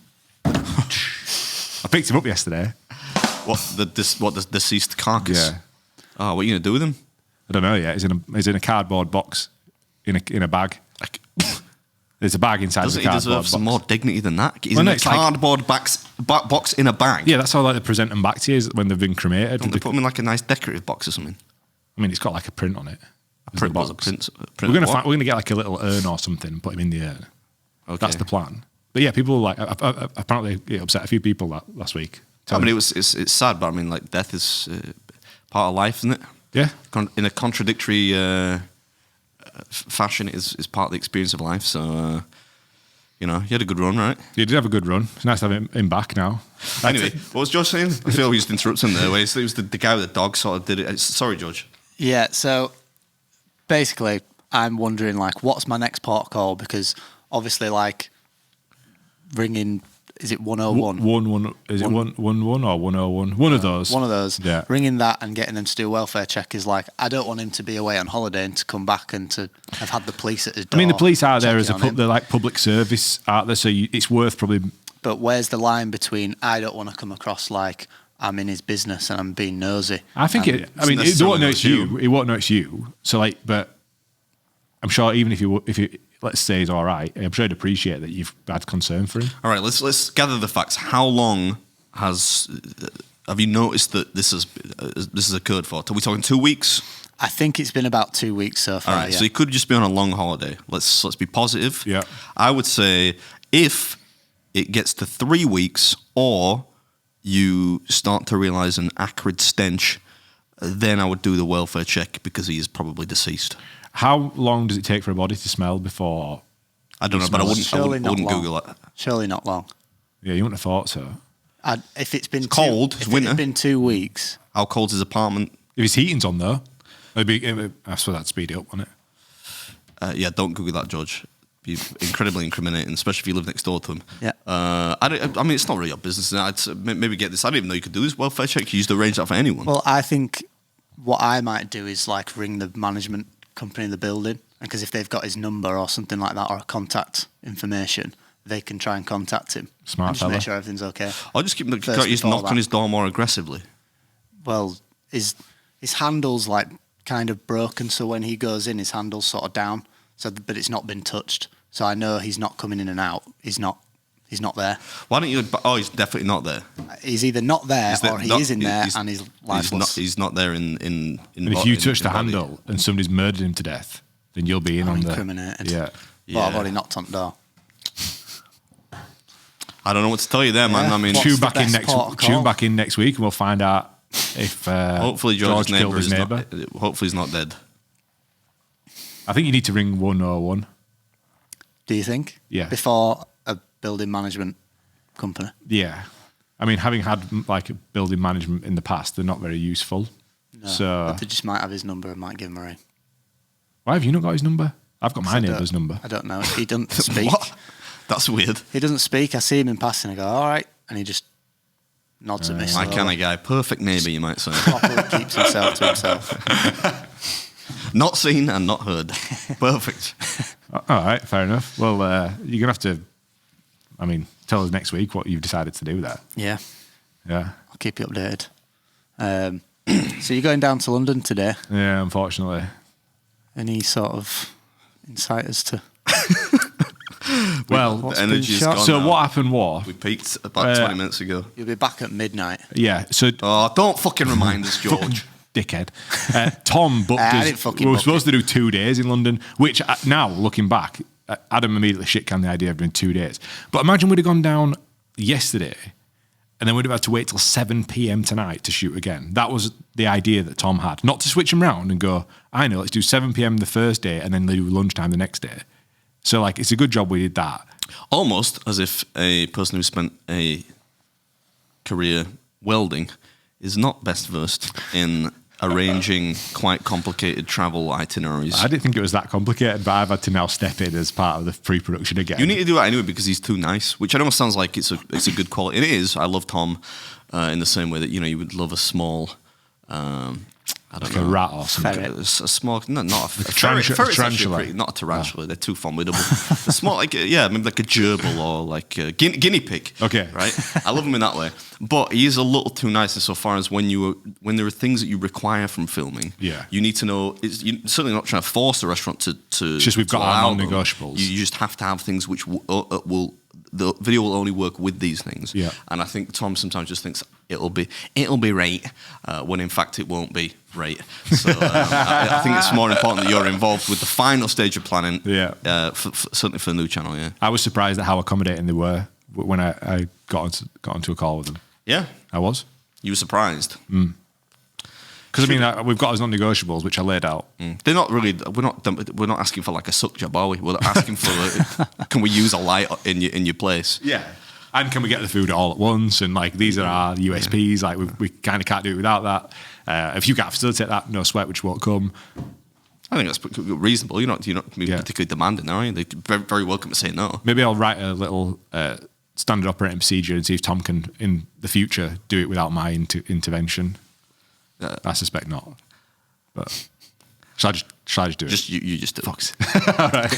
Speaker 2: I picked him up yesterday.
Speaker 1: What the deceased carcass?
Speaker 2: Yeah.
Speaker 1: Oh, what are you gonna do with him?
Speaker 2: I don't know yet. He's in a cardboard box in a bag. There's a bag inside
Speaker 1: Does
Speaker 2: the
Speaker 1: he
Speaker 2: cardboard
Speaker 1: deserve
Speaker 2: box.
Speaker 1: some more dignity than that? He's
Speaker 2: Well,
Speaker 1: in
Speaker 2: no,
Speaker 1: a
Speaker 2: it's like-
Speaker 1: cardboard box in a bag.
Speaker 2: Yeah, that's how like they present them back to you is when they've been cremated.
Speaker 1: Don't they put him in like a nice decorative box or something?
Speaker 2: I mean, it's got like a print on it.
Speaker 1: A print was a print.
Speaker 2: We're gonna get like a little urn or something and put him in the urn.
Speaker 1: Okay.
Speaker 2: That's the plan. But yeah, people like apparently it upset a few people last week.
Speaker 1: I mean, it's sad, but I mean, like death is part of life, isn't it?
Speaker 2: Yeah.
Speaker 1: In a contradictory fashion, it is part of the experience of life. So, you had a good run, right?
Speaker 2: He did have a good run. It's nice to have him back now.
Speaker 1: Anyway, what was George saying? I feel we just interrupted him there. It was the guy with the dog sort of did it. Sorry, George.
Speaker 4: Yeah, so basically, I'm wondering, like, what's my next port call? Because obviously, like, ringing, is it 101?
Speaker 2: Is it 111 or 101? One of those.
Speaker 4: One of those.
Speaker 2: Yeah.
Speaker 4: Ringing that and getting them to do a welfare check is like, I don't want him to be away on holiday and to come back and to have had the police at his door.
Speaker 2: I mean, the police are there as
Speaker 4: checking on him.
Speaker 2: they're like public service, aren't they? So it's worth probably.
Speaker 4: But where's the line between I don't want to come across like I'm in his business and I'm being nosy?
Speaker 2: I think
Speaker 4: and
Speaker 2: it. I mean, it won't know it's you. It won't know it's you. So like, but I'm sure even if you let's say he's all right, I'm sure he'd appreciate that you've had concern for him.
Speaker 1: All right, let's gather the facts. How long have you noticed that this has occurred for? Are we talking 2 weeks?
Speaker 4: I think it's been about 2 weeks so far.
Speaker 1: All right,
Speaker 4: yeah.
Speaker 1: so he could just be on a long holiday. Let's be positive.
Speaker 2: Yeah.
Speaker 1: I would say if it gets to 3 weeks or you start to realise an acrid stench, then I would do the welfare check because he is probably deceased.
Speaker 2: How long does it take for a body to smell before?
Speaker 1: I don't know, but I
Speaker 4: Surely
Speaker 1: wouldn't
Speaker 4: not long.
Speaker 1: Google it.
Speaker 4: Surely not long.
Speaker 2: Yeah, you wouldn't have thought so.
Speaker 4: If it's been
Speaker 1: cold, it's
Speaker 4: if
Speaker 1: winter.
Speaker 4: It's been 2 weeks,
Speaker 1: How cold's his apartment?
Speaker 2: If his heating's on though, I suppose that'd speed it up, wouldn't it?
Speaker 1: Yeah, don't Google that, George. Be incredibly incriminating, especially if you live next door to him.
Speaker 4: Yeah.
Speaker 1: I mean, it's not really your business. I'd maybe get this. I didn't even know you could do this welfare check. You used to arrange that for anyone.
Speaker 4: Well, I think what I might do is like ring the management company in the building, because if they've got his number or something like that, or a contact information, they can try and contact him.
Speaker 2: Smart
Speaker 4: and just
Speaker 2: fella.
Speaker 4: make sure everything's okay.
Speaker 1: I'll just keep
Speaker 4: First
Speaker 1: just
Speaker 4: before
Speaker 1: knock on
Speaker 4: that.
Speaker 1: his door more aggressively.
Speaker 4: Well, his handle's like kind of broken, so when he goes in, his handle's sort of down. So, but it's not been touched. So I know he's not coming in and out. He's not there.
Speaker 1: Why don't you? Oh, he's definitely not there.
Speaker 4: He's either not there
Speaker 1: Is that
Speaker 4: or he
Speaker 1: not-
Speaker 4: is in there
Speaker 1: he's-
Speaker 4: and he's lifeless.
Speaker 1: He's not there in.
Speaker 2: And if you touch the handle and somebody's murdered him to death, then you'll be in
Speaker 4: I'm
Speaker 2: on the
Speaker 4: incriminated.
Speaker 2: Yeah.
Speaker 4: But I've already knocked on the door.
Speaker 1: I don't know what to tell you there, man.
Speaker 4: Yeah.
Speaker 1: I mean,
Speaker 4: What's
Speaker 2: Tune
Speaker 4: the
Speaker 2: back in
Speaker 4: best
Speaker 2: next.
Speaker 4: port of
Speaker 2: Tune
Speaker 4: call?
Speaker 2: back in next week, and we'll find out if
Speaker 1: hopefully
Speaker 2: George
Speaker 1: George's
Speaker 2: killed
Speaker 1: neighbour
Speaker 2: his
Speaker 1: is
Speaker 2: neighbour.
Speaker 1: not. Hopefully, he's not dead.
Speaker 2: I think you need to ring 101.
Speaker 4: Do you think?
Speaker 2: Yeah.
Speaker 4: Before a building management company.
Speaker 2: Yeah, I mean, having had like a building management in the past, they're not very useful.
Speaker 4: No,
Speaker 2: So
Speaker 4: but they just might have his number and might give him a ring.
Speaker 2: why have you not got his number? I've got my
Speaker 4: I don't-
Speaker 2: neighbour's number.
Speaker 4: I don't know. He doesn't speak.
Speaker 1: What? That's weird.
Speaker 4: He doesn't speak. I see him in passing. I go, all right. And he just nods at me.
Speaker 1: My
Speaker 4: slowly.
Speaker 1: kind of guy. Perfect neighbour, you might say.
Speaker 4: Properly keeps himself to himself.
Speaker 1: Not seen and not heard. Perfect.
Speaker 2: All right, fair enough. Well, you're gonna have to. I mean, tell us next week what you've decided to do with that.
Speaker 4: Yeah.
Speaker 2: Yeah,
Speaker 4: I'll keep you updated. So you're going down to London today.
Speaker 2: yeah. Unfortunately,
Speaker 4: Any sort of insight as to
Speaker 2: well,
Speaker 4: what's
Speaker 1: The
Speaker 4: been
Speaker 1: energy's
Speaker 4: shot?
Speaker 1: gone.
Speaker 2: so
Speaker 1: now.
Speaker 2: what happened was,
Speaker 1: We peaked about 20 minutes ago.
Speaker 4: You'll be back at midnight.
Speaker 2: yeah. So
Speaker 1: Oh, don't fucking remind us, George.
Speaker 2: dickhead. Tom booked
Speaker 4: I
Speaker 2: us.
Speaker 4: didn't fucking
Speaker 2: We were
Speaker 4: book
Speaker 2: supposed to do 2 days in London, which now looking back, Adam immediately shit canned the idea of doing 2 days. But imagine we'd have gone down yesterday, and then we'd have had to wait till 7 p.m. tonight to shoot again. That was the idea that Tom had, not to switch them round and go, I know, let's do 7 p.m. the first day and then do lunchtime the next day. So like, it's a good job we did that.
Speaker 1: Almost as if a person who spent a career welding is not best versed in arranging quite complicated travel itineraries.
Speaker 2: I didn't think it was that complicated, but I've had to now step in as part of the pre-production again.
Speaker 1: You need to do that anyway because he's too nice, which I know sounds like it's a good quality. It is. I love Tom in the same way that you would love a small. I don't
Speaker 2: like
Speaker 1: know.
Speaker 2: a rat or something.
Speaker 4: Ferret.
Speaker 1: A small, no, not a,
Speaker 2: a tarantula.
Speaker 1: ferret's actually
Speaker 2: Tarantula.
Speaker 1: pretty- not a tarantula. They're too formidable. A small, maybe like a gerbil or like a guinea pig.
Speaker 2: Okay.
Speaker 1: right. I love him in that way, but he is a little too nice insofar as when there are things that you require from filming.
Speaker 2: Yeah.
Speaker 1: you need to know. You're certainly not trying to force the restaurant to.
Speaker 2: It's just we've
Speaker 1: to
Speaker 2: got our
Speaker 1: allow them.
Speaker 2: non-negotiables.
Speaker 1: You just have to have things which will. The video will only work with these things.
Speaker 2: Yeah.
Speaker 1: And I think Tom sometimes just thinks it'll be right, when in fact it won't be right. So I think it's more important that you're involved with the final stage of planning.
Speaker 2: Yeah.
Speaker 1: Certainly for the new channel. Yeah.
Speaker 2: I was surprised at how accommodating they were when I got onto a call with them.
Speaker 1: Yeah.
Speaker 2: I was.
Speaker 1: You were surprised.
Speaker 2: Because I mean, we've got as non-negotiables, which I laid out.
Speaker 1: They're not really. We're not asking for like a suck job, are we? We're asking for. Can we use a light in your place?
Speaker 2: Yeah. And can we get the food all at once? And like, these are our USPs. Like, we kind of can't do it without that. If you can't facilitate that, no sweat, which won't come.
Speaker 1: I think that's reasonable. You're not particularly demanding, are you? They're very, very welcome to say no.
Speaker 2: Maybe I'll write a little standard operating procedure and see if Tom can, in the future, do it without my intervention. I suspect not. But shall I just do it?
Speaker 1: You just do.
Speaker 2: Fox. All right.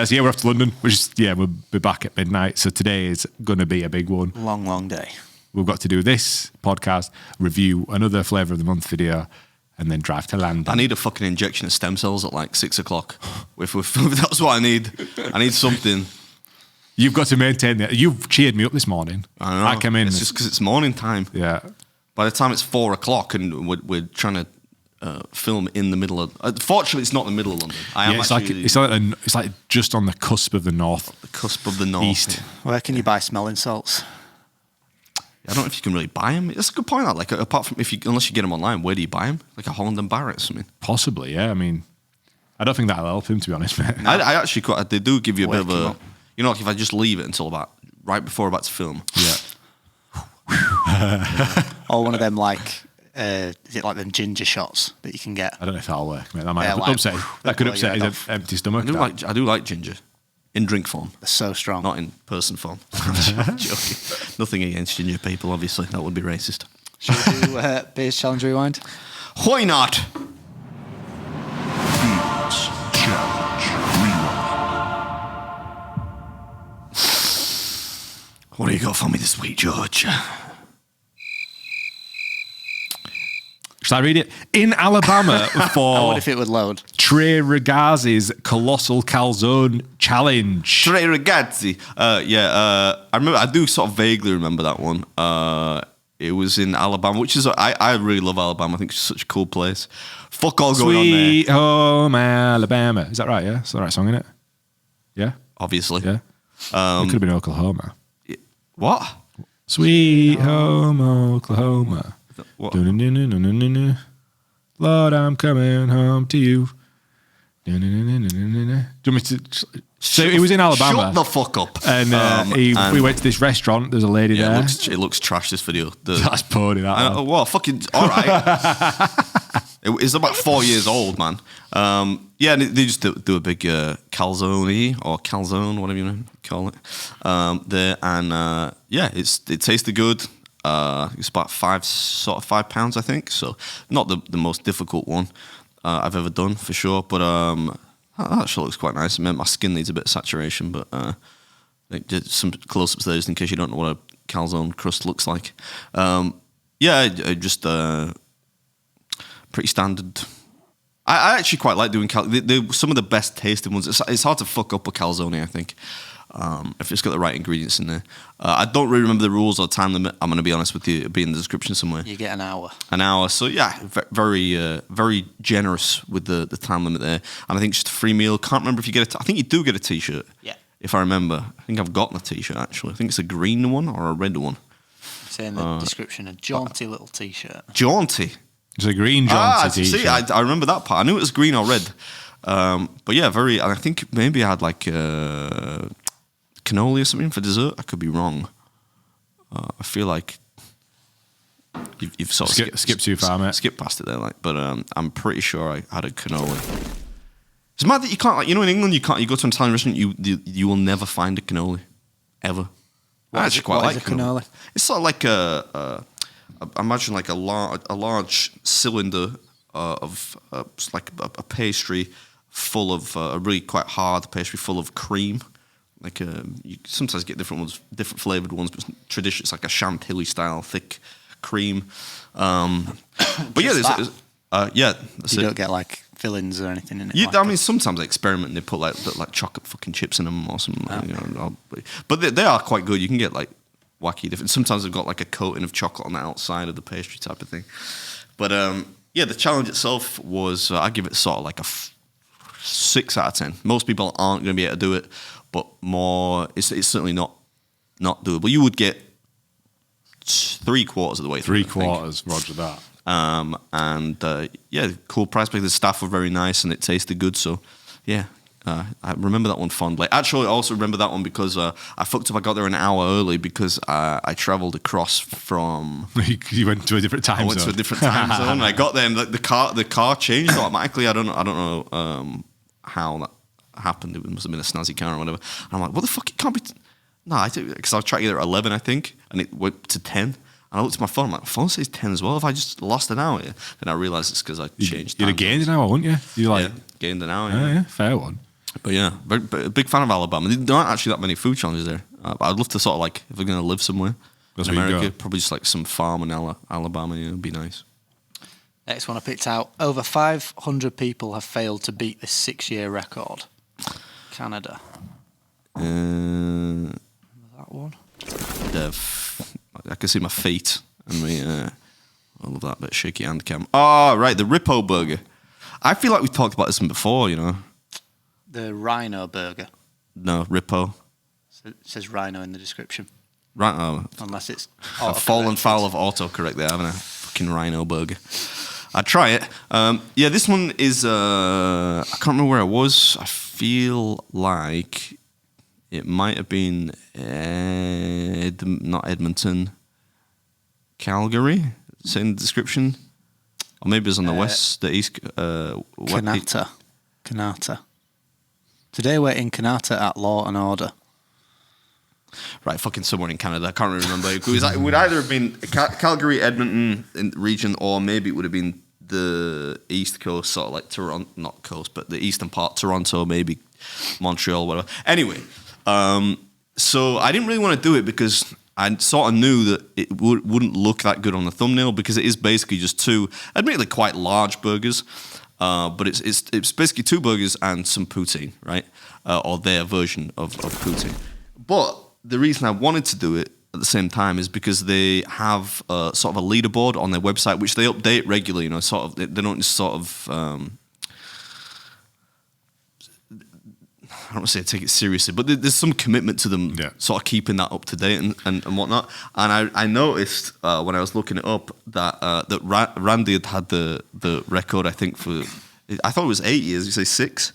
Speaker 2: So yeah, we're off to London. We'll be back at midnight. So today is going to be a big one.
Speaker 4: Long, long day.
Speaker 2: We've got to do this podcast, review another Flavour of the Month video, and then drive to London.
Speaker 1: I need a fucking injection of stem cells at like 6 o'clock. If that's what I need. I need something.
Speaker 2: You've got to maintain that. You've cheered me up this morning.
Speaker 1: I know.
Speaker 2: I came in.
Speaker 1: It's just because it's morning time.
Speaker 2: Yeah.
Speaker 1: By the time it's 4 o'clock and we're trying to film in the middle of. Fortunately, it's not the middle of London.
Speaker 2: It's like just on the cusp of the north.
Speaker 1: the cusp of the north.
Speaker 2: East.
Speaker 4: Where can you buy smelling salts?
Speaker 1: I don't know if you can really buy them. That's a good point. Like apart from unless you get them online, where do you buy them? Like a Holland and Barrett or something.
Speaker 2: Possibly, yeah. I mean, I don't think that'll help him, to be honest, mate.
Speaker 1: I actually they do give you a
Speaker 4: Wake
Speaker 1: bit of
Speaker 4: him
Speaker 1: a.
Speaker 4: up.
Speaker 1: Like if I just leave it until right before we're about to film.
Speaker 2: Yeah.
Speaker 4: Or one of them like, is it like them ginger shots that you can get?
Speaker 2: I don't know if that'll work, mate. That might
Speaker 4: Yeah, like,
Speaker 2: upset. That could
Speaker 4: blow your
Speaker 2: upset
Speaker 4: head
Speaker 2: his empty stomach.
Speaker 1: I do like ginger in drink form,
Speaker 4: They're so strong.
Speaker 1: not in person form. I'm joking. Nothing against ginger people, obviously. That would be racist.
Speaker 4: Should we do Beers Challenge Rewind?
Speaker 1: Why not? What do you got for me this week, George?
Speaker 2: Shall I read it? In Alabama
Speaker 4: I
Speaker 2: for
Speaker 4: wonder if it would load.
Speaker 2: Trey Ragazzi's Colossal Calzone Challenge.
Speaker 1: Tre ragazzi. I remember. I do sort of vaguely remember that one. It was in Alabama, which is I really love Alabama. I think it's such a cool place. Fuck all going on there.
Speaker 2: Sweet Home Alabama. Is that right? Yeah, it's the right song, isn't it? Yeah,
Speaker 1: Obviously.
Speaker 2: yeah. It could have been Oklahoma.
Speaker 1: What?
Speaker 2: Sweet Home Oklahoma.
Speaker 1: What?
Speaker 2: Dun-dun-dun-dun-dun-dun-dun. Lord, I'm coming home to you. Dun-dun-dun-dun-dun-dun. Do you want me to? So it was in Alabama.
Speaker 1: Shut the fuck up.
Speaker 2: And we went to this restaurant. There's a lady
Speaker 1: Yeah,
Speaker 2: there.
Speaker 1: it looks trash. This video.
Speaker 2: That's pony. That.
Speaker 1: Oh, well, fucking all right. It's about 4 years old, man. Yeah, and they just do a big calzone or calzone, whatever you want to call it. There and yeah, it tasted good. It's about 5 pounds, I think. So not the most difficult one I've ever done for sure, but that actually looks quite nice. I mean, my skin needs a bit of saturation, but just some close-ups there just in case you don't know what a calzone crust looks like. Yeah, just pretty standard. I actually quite like doing they're some of the best tasting ones. It's hard to fuck up a calzone, I think, if it's got the right ingredients in there. I don't really remember the rules or time limit. I'm going to be honest with you. It'll be in the description somewhere.
Speaker 4: You get an hour.
Speaker 1: An hour. So yeah, very generous with the time limit there. And I think just a free meal. Can't remember if you get I think you do get a t-shirt.
Speaker 4: Yeah.
Speaker 1: If I remember. I think I've gotten a t-shirt actually. I think it's a green one or a red one.
Speaker 4: Say in the description, a jaunty little t-shirt.
Speaker 1: Jaunty.
Speaker 2: It's a green jaunty t-shirt.
Speaker 1: See, I remember that part. I knew it was green or red. But yeah, and I think maybe I had like cannoli or something for dessert. I could be wrong. I feel like you've sort of
Speaker 2: skipped too far, mate.
Speaker 1: Skipped past it there, like. But I'm pretty sure I had a cannoli. It's mad that you can't, like, you know, in England you go to an Italian restaurant, you will never find a cannoli, ever. I actually quite like
Speaker 4: a cannoli.
Speaker 1: It's sort of like imagine like a large cylinder of like a pastry full of a really quite hard pastry full of cream. Like you sometimes get different ones, different flavored ones, but tradition it's like a chantilly style thick cream. But yeah, yeah, that's
Speaker 4: You
Speaker 1: it.
Speaker 4: don't get like fillings or anything in it.
Speaker 1: I mean, sometimes they experiment and they put like chocolate fucking chips in them or something. Like, you know, but they are quite good. You can get like wacky different. Sometimes they've got like a coating of chocolate on the outside of the pastry type of thing. But yeah, the challenge itself was I give it sort of like a 6 out of 10. Most people aren't going to be able to do it, but it's certainly not doable. You would get 3/4 of the way through.
Speaker 2: 3/4, Roger that.
Speaker 1: Yeah, cool price because the staff were very nice and it tasted good. So, yeah, I remember that one fondly. Actually, I also remember that one because I fucked up. I got there an hour early because I travelled across from.
Speaker 2: You went to a different time zone.
Speaker 1: I went to a different time zone. I got there and the car changed automatically. I don't know how that happened. It must have been a snazzy car or whatever. And I'm like, what the fuck? It can't be. No, because I was trying to get there at 11, I think, and it went to 10. And I looked at my phone, I'm like, my phone says 10 as well. If I just lost an hour, then I realised it's because I changed.
Speaker 2: You'd have gained an hour, wouldn't you? You like
Speaker 1: gained an hour.
Speaker 2: Yeah, fair one.
Speaker 1: But yeah, but a big fan of Alabama. There aren't actually that many food challenges there. But I'd love to sort of like, if we're going to live somewhere in America, probably just like some farm in Alabama, it'd be nice.
Speaker 4: Next one I picked out. Over 500 people have failed to beat this 6-year record. Canada. That one.
Speaker 1: I can see my feet and me. I love that bit shaky hand cam. Oh, right, the Rippo burger. I feel like we've talked about this one before, you know.
Speaker 4: The Rhino burger.
Speaker 1: No, Rippo.
Speaker 4: So it says Rhino in the description.
Speaker 1: Right, oh.
Speaker 4: Unless it's
Speaker 1: I've fallen foul of autocorrect there, haven't I? Fucking Rhino burger. I'd try it. Yeah, this one is. I can't remember where I was. I feel like it might have been not Edmonton. Calgary. It's in the description. Or maybe it's on the west, the east.
Speaker 4: Kanata. Today we're in Kanata at Law and Order.
Speaker 1: Right, fucking somewhere in Canada. I can't really remember. It would either have been Calgary, Edmonton in the region, or maybe it would have been the east coast, sort of like Toronto, not coast, but the eastern part, Toronto, maybe Montreal, whatever. Anyway, so I didn't really want to do it because I sort of knew that it wouldn't look that good on the thumbnail because it is basically just two, admittedly quite large burgers, but it's basically two burgers and some poutine, right? Or their version of poutine. But the reason I wanted to do it at the same time is because they have sort of a leaderboard on their website, which they update regularly. You know, sort of they don't just sort of I don't want to say take it seriously, but there's some commitment to them, sort of keeping that up to date and whatnot. And I noticed when I was looking it up that Randy had the record. I think I thought it was 8 years. You say 6?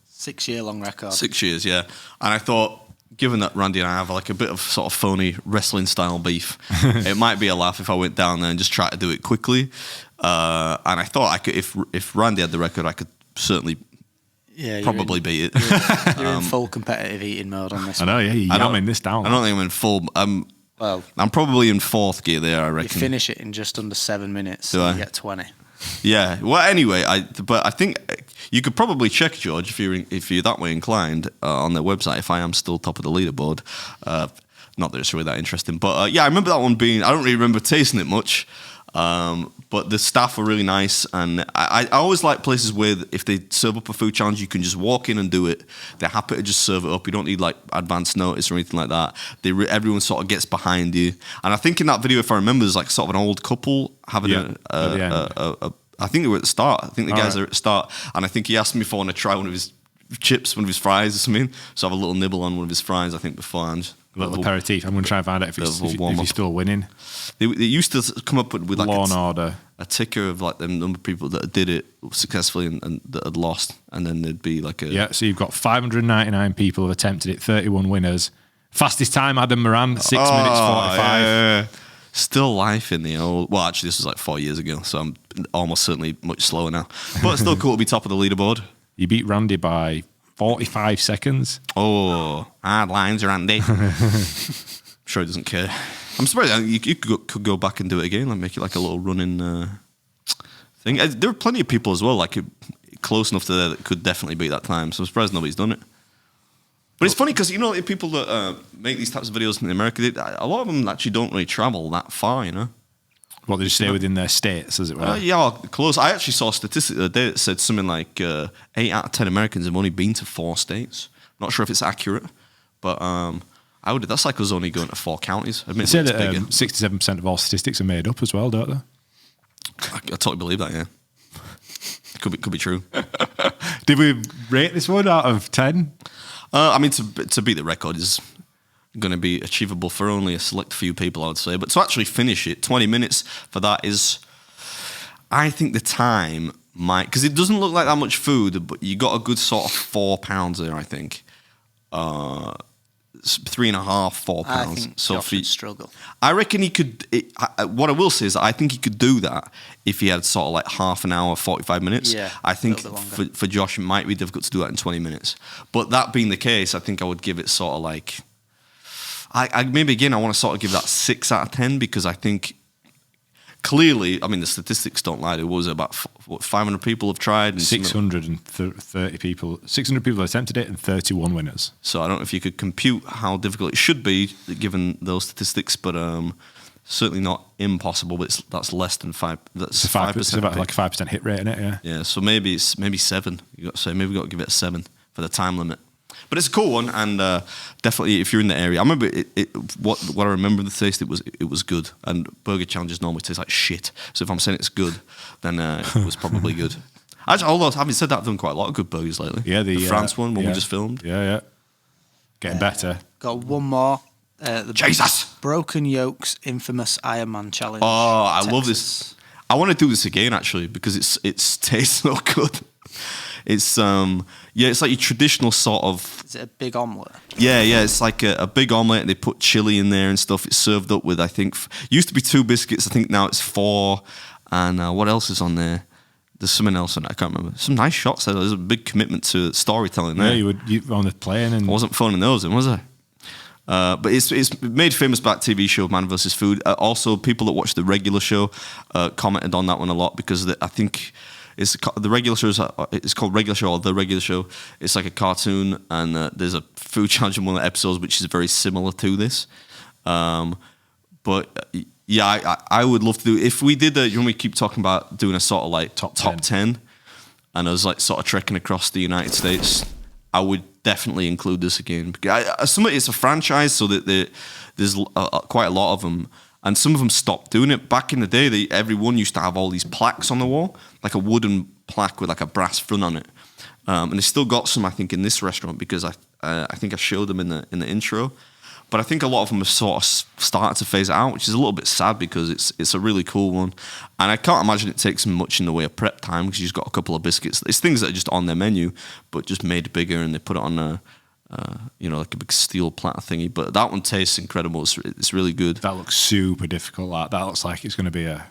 Speaker 4: 6 year long record.
Speaker 1: 6 years, yeah. And I thought, given that Randy and I have like a bit of sort of phony wrestling style beef, it might be a laugh if I went down there and just tried to do it quickly. And I thought I could, if Randy had the record, I could certainly probably beat it.
Speaker 4: You're in full competitive eating mode on this.
Speaker 2: I know, yeah. You're yamming this down.
Speaker 1: I don't think I'm in full. I'm probably in fourth gear there, I reckon.
Speaker 4: You finish it in just under 7 minutes,
Speaker 1: Do I?
Speaker 4: You get 20.
Speaker 1: Yeah. Well, anyway, but I think you could probably check, George, if you're that way inclined, on their website. If I am still top of the leaderboard, not that it's really that interesting, but yeah, I remember that one being. I don't really remember tasting it much, but the staff were really nice, and I always like places where if they serve up a food challenge, you can just walk in and do it. They're happy to just serve it up. You don't need like advance notice or anything like that. Everyone sort of gets behind you, and I think in that video, if I remember, there's like sort of an old couple having I think they were at the start. I think the guys are at the start, and I think he asked me if I want to try one of his chips, one of his fries or something. So I have a little nibble on one of his fries, I think, beforehand.
Speaker 2: A little aperitif. I'm going to try and find out if he's still winning.
Speaker 1: They used to come up with like
Speaker 2: Law and Order.
Speaker 1: A ticker of like the number of people that did it successfully and that had lost, and then there'd be like a...
Speaker 2: Yeah, so you've got 599 people have attempted it, 31 winners. Fastest time, Adam Moran, 6 minutes 45.
Speaker 1: Yeah. Still life in the old... Well, actually, this was like 4 years ago, so I'm almost certainly much slower now. But it's still cool to be top of the leaderboard.
Speaker 2: You beat Randy by 45 seconds.
Speaker 1: Oh, hard lines, Randy. Sure he doesn't care. I'm surprised you could go back and do it again, like make it like a little running thing. There are plenty of people as well, like close enough to there that could definitely beat that time. So I'm surprised nobody's done it. But it's funny because, you know, people that make these types of videos in America, a lot of them actually don't really travel that far, you know?
Speaker 2: What, they just stay within their states, as it were?
Speaker 1: Yeah, close. I actually saw a statistic the other day that said something like 8 out of 10 Americans have only been to 4 states. Not sure if it's accurate, but that's like us only going to 4 counties.
Speaker 2: They say that 67% of all statistics are made up as well, don't they?
Speaker 1: I totally believe that, yeah. Could be true.
Speaker 2: Did we rate this one out of 10?
Speaker 1: I mean, to beat the record is going to be achievable for only a select few people, I would say. But to actually finish it, 20 minutes for that is, I think the time might, because it doesn't look like that much food, but you got a good sort of 4 pounds there, I think. 3.5, 4 pounds.
Speaker 4: I think
Speaker 1: so
Speaker 4: Josh would struggle.
Speaker 1: I reckon he could. What I will say is that I think he could do that if he had sort of like half an hour, 45 minutes.
Speaker 4: Yeah,
Speaker 1: I think for Josh it might be difficult to do that in 20 minutes. But that being the case, I think I would give it sort of like. I maybe again I want to sort of give that 6 out of 10 because I think clearly, I mean the statistics don't lie. There was about 500 people have tried. And
Speaker 2: 630 people. 600 people attempted it and 31 winners.
Speaker 1: So I don't know if you could compute how difficult it should be given those statistics, but certainly not impossible. But that's less than 5. That's 5%.
Speaker 2: It's about like a 5% hit rate in it. Yeah.
Speaker 1: Yeah. So maybe 7. You got to say maybe we got to give it a 7 for the time limit. But it's a cool one, and definitely if you're in the area, I remember what I remember the taste. It was good, and burger challenges normally taste like shit. So if I'm saying it's good, then it was probably good. Actually, although having said that, I've done quite a lot of good burgers lately.
Speaker 2: Yeah,
Speaker 1: the France one when we just filmed.
Speaker 2: Yeah, getting better.
Speaker 4: Got one more.
Speaker 1: Jesus!
Speaker 4: Broken Yolk's infamous Ironman challenge.
Speaker 1: Oh, I love this. I want to do this again actually because it tastes so good. It's it's like your traditional sort of.
Speaker 4: Is it a big omelette?
Speaker 1: Yeah, it's like a big omelette. They put chili in there and stuff. It's served up with, I think, used to be 2 biscuits. I think now it's 4. And what else is on there? There's something else on it. I can't remember. Some nice shots there. There's a big commitment to storytelling there.
Speaker 2: Yeah, you on the plane and
Speaker 1: I wasn't phoning those in, was I? But it's made famous by that TV show Man vs. Food. Also, people that watch the regular show commented on that one a lot because I think the regular show it's called Regular Show or The Regular Show. It's like a cartoon, and there's a food challenge in one of the episodes which is very similar to this. But yeah, I would love to do. If we did, we keep talking about doing a sort of like top 10, and I was like sort of trekking across the United States, I would definitely include this again. Because it's a franchise, so that there's quite a lot of them, and some of them stopped doing it. Back in the day, everyone used to have all these plaques on the wall, like a wooden plaque with like a brass front on it, and they still got some, I think, in this restaurant because I think I showed them in the intro. But I think a lot of them have sort of started to phase it out, which is a little bit sad because it's a really cool one. And I can't imagine it takes much in the way of prep time because you've got a couple of biscuits. It's things that are just on their menu, but just made bigger, and they put it on like a big steel platter thingy. But that one tastes incredible. It's really good.
Speaker 2: That looks super difficult. That looks like it's going to be a...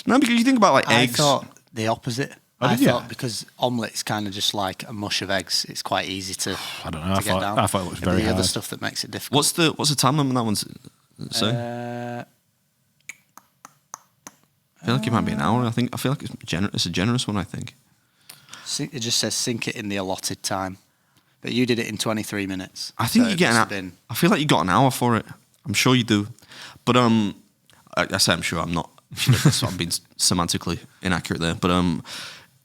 Speaker 1: No, because you think about like eggs.
Speaker 4: I thought the opposite. I
Speaker 2: did you?
Speaker 4: thought because omelette is kind of just like a mush of eggs. It's quite easy to.
Speaker 2: I don't know.
Speaker 4: To get down.
Speaker 2: I thought it was very
Speaker 4: the
Speaker 2: hard.
Speaker 4: other stuff that makes it difficult.
Speaker 1: What's the time limit on that one's say? I feel like it might be an hour. I feel like it's a generous one. I think.
Speaker 4: It just says sink it in the allotted time, but you did it in 23 minutes.
Speaker 1: I think
Speaker 4: so
Speaker 1: you get I feel like you got an hour for it. I'm sure you do, but I say I'm sure. I'm not. I'm being semantically inaccurate there, but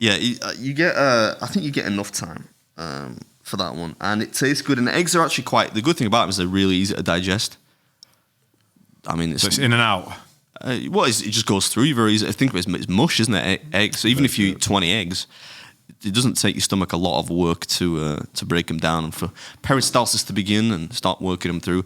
Speaker 1: yeah, you get. I think you get enough time for that one, and it tastes good. And the eggs are actually quite. The good thing about them is they're really easy to digest. I mean,
Speaker 2: it's in and out.
Speaker 1: It just goes through you very easy. I think it's mush, isn't it? Eggs. So even if you eat 20 eggs, it doesn't take your stomach a lot of work to break them down. And for peristalsis to begin and start working them through,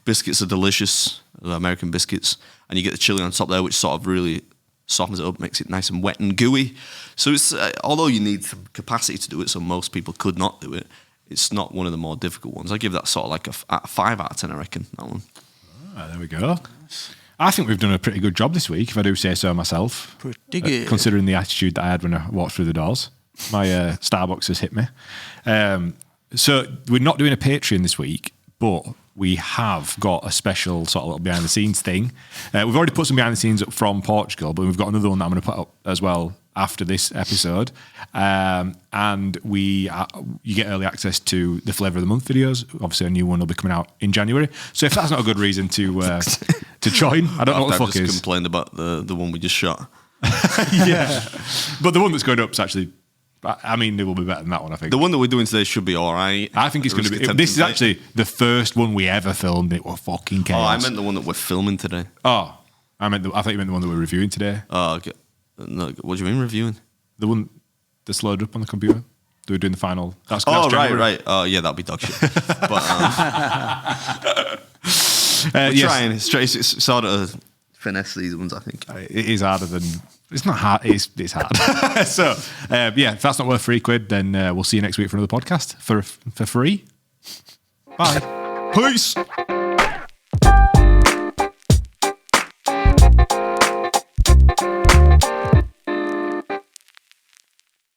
Speaker 1: biscuits are delicious, American biscuits, and you get the chili on top there, which sort of really softens it up, makes it nice and wet and gooey. So it's although you need some capacity to do it, so most people could not do it, it's not one of the more difficult ones. I give that sort of like a 5 out of 10, I reckon, that one.
Speaker 2: There we go. I think we've done a pretty good job this week, if I do say so myself.
Speaker 4: Pretty good.
Speaker 2: Considering the attitude that I had when I walked through the doors. My Starbucks has hit me. So we're not doing a Patreon this week, but we have got a special sort of little behind the scenes thing. We've already put some behind the scenes up from Portugal, but we've got another one that I'm going to put up as well after this episode. And you get early access to the Flavour of the Month videos. Obviously, a new one will be coming out in January. So if that's not a good reason to join, I don't know what the fuck
Speaker 1: I've just
Speaker 2: is.
Speaker 1: complained about the one we just shot.
Speaker 2: Yeah. But the one that's going up is actually... I mean, it will be better than that one, I think.
Speaker 1: The one that we're doing today should be all right.
Speaker 2: I think it's going to be... This is actually the first one we ever filmed. It was fucking chaos.
Speaker 1: Oh, I meant the one that we're filming today.
Speaker 2: Oh, I thought you meant the one that we're reviewing today.
Speaker 1: Oh, okay. No, what do you mean reviewing?
Speaker 2: The one that's loaded up on the computer. They were doing the final... That's
Speaker 1: right. Oh, yeah, that'll be dog shit. But we're trying. It's sort of finesse these ones, I think.
Speaker 2: It is harder than... It's not hard. It's hard. So, if that's not worth £3, then we'll see you next week for another podcast for free. Bye.
Speaker 1: Peace.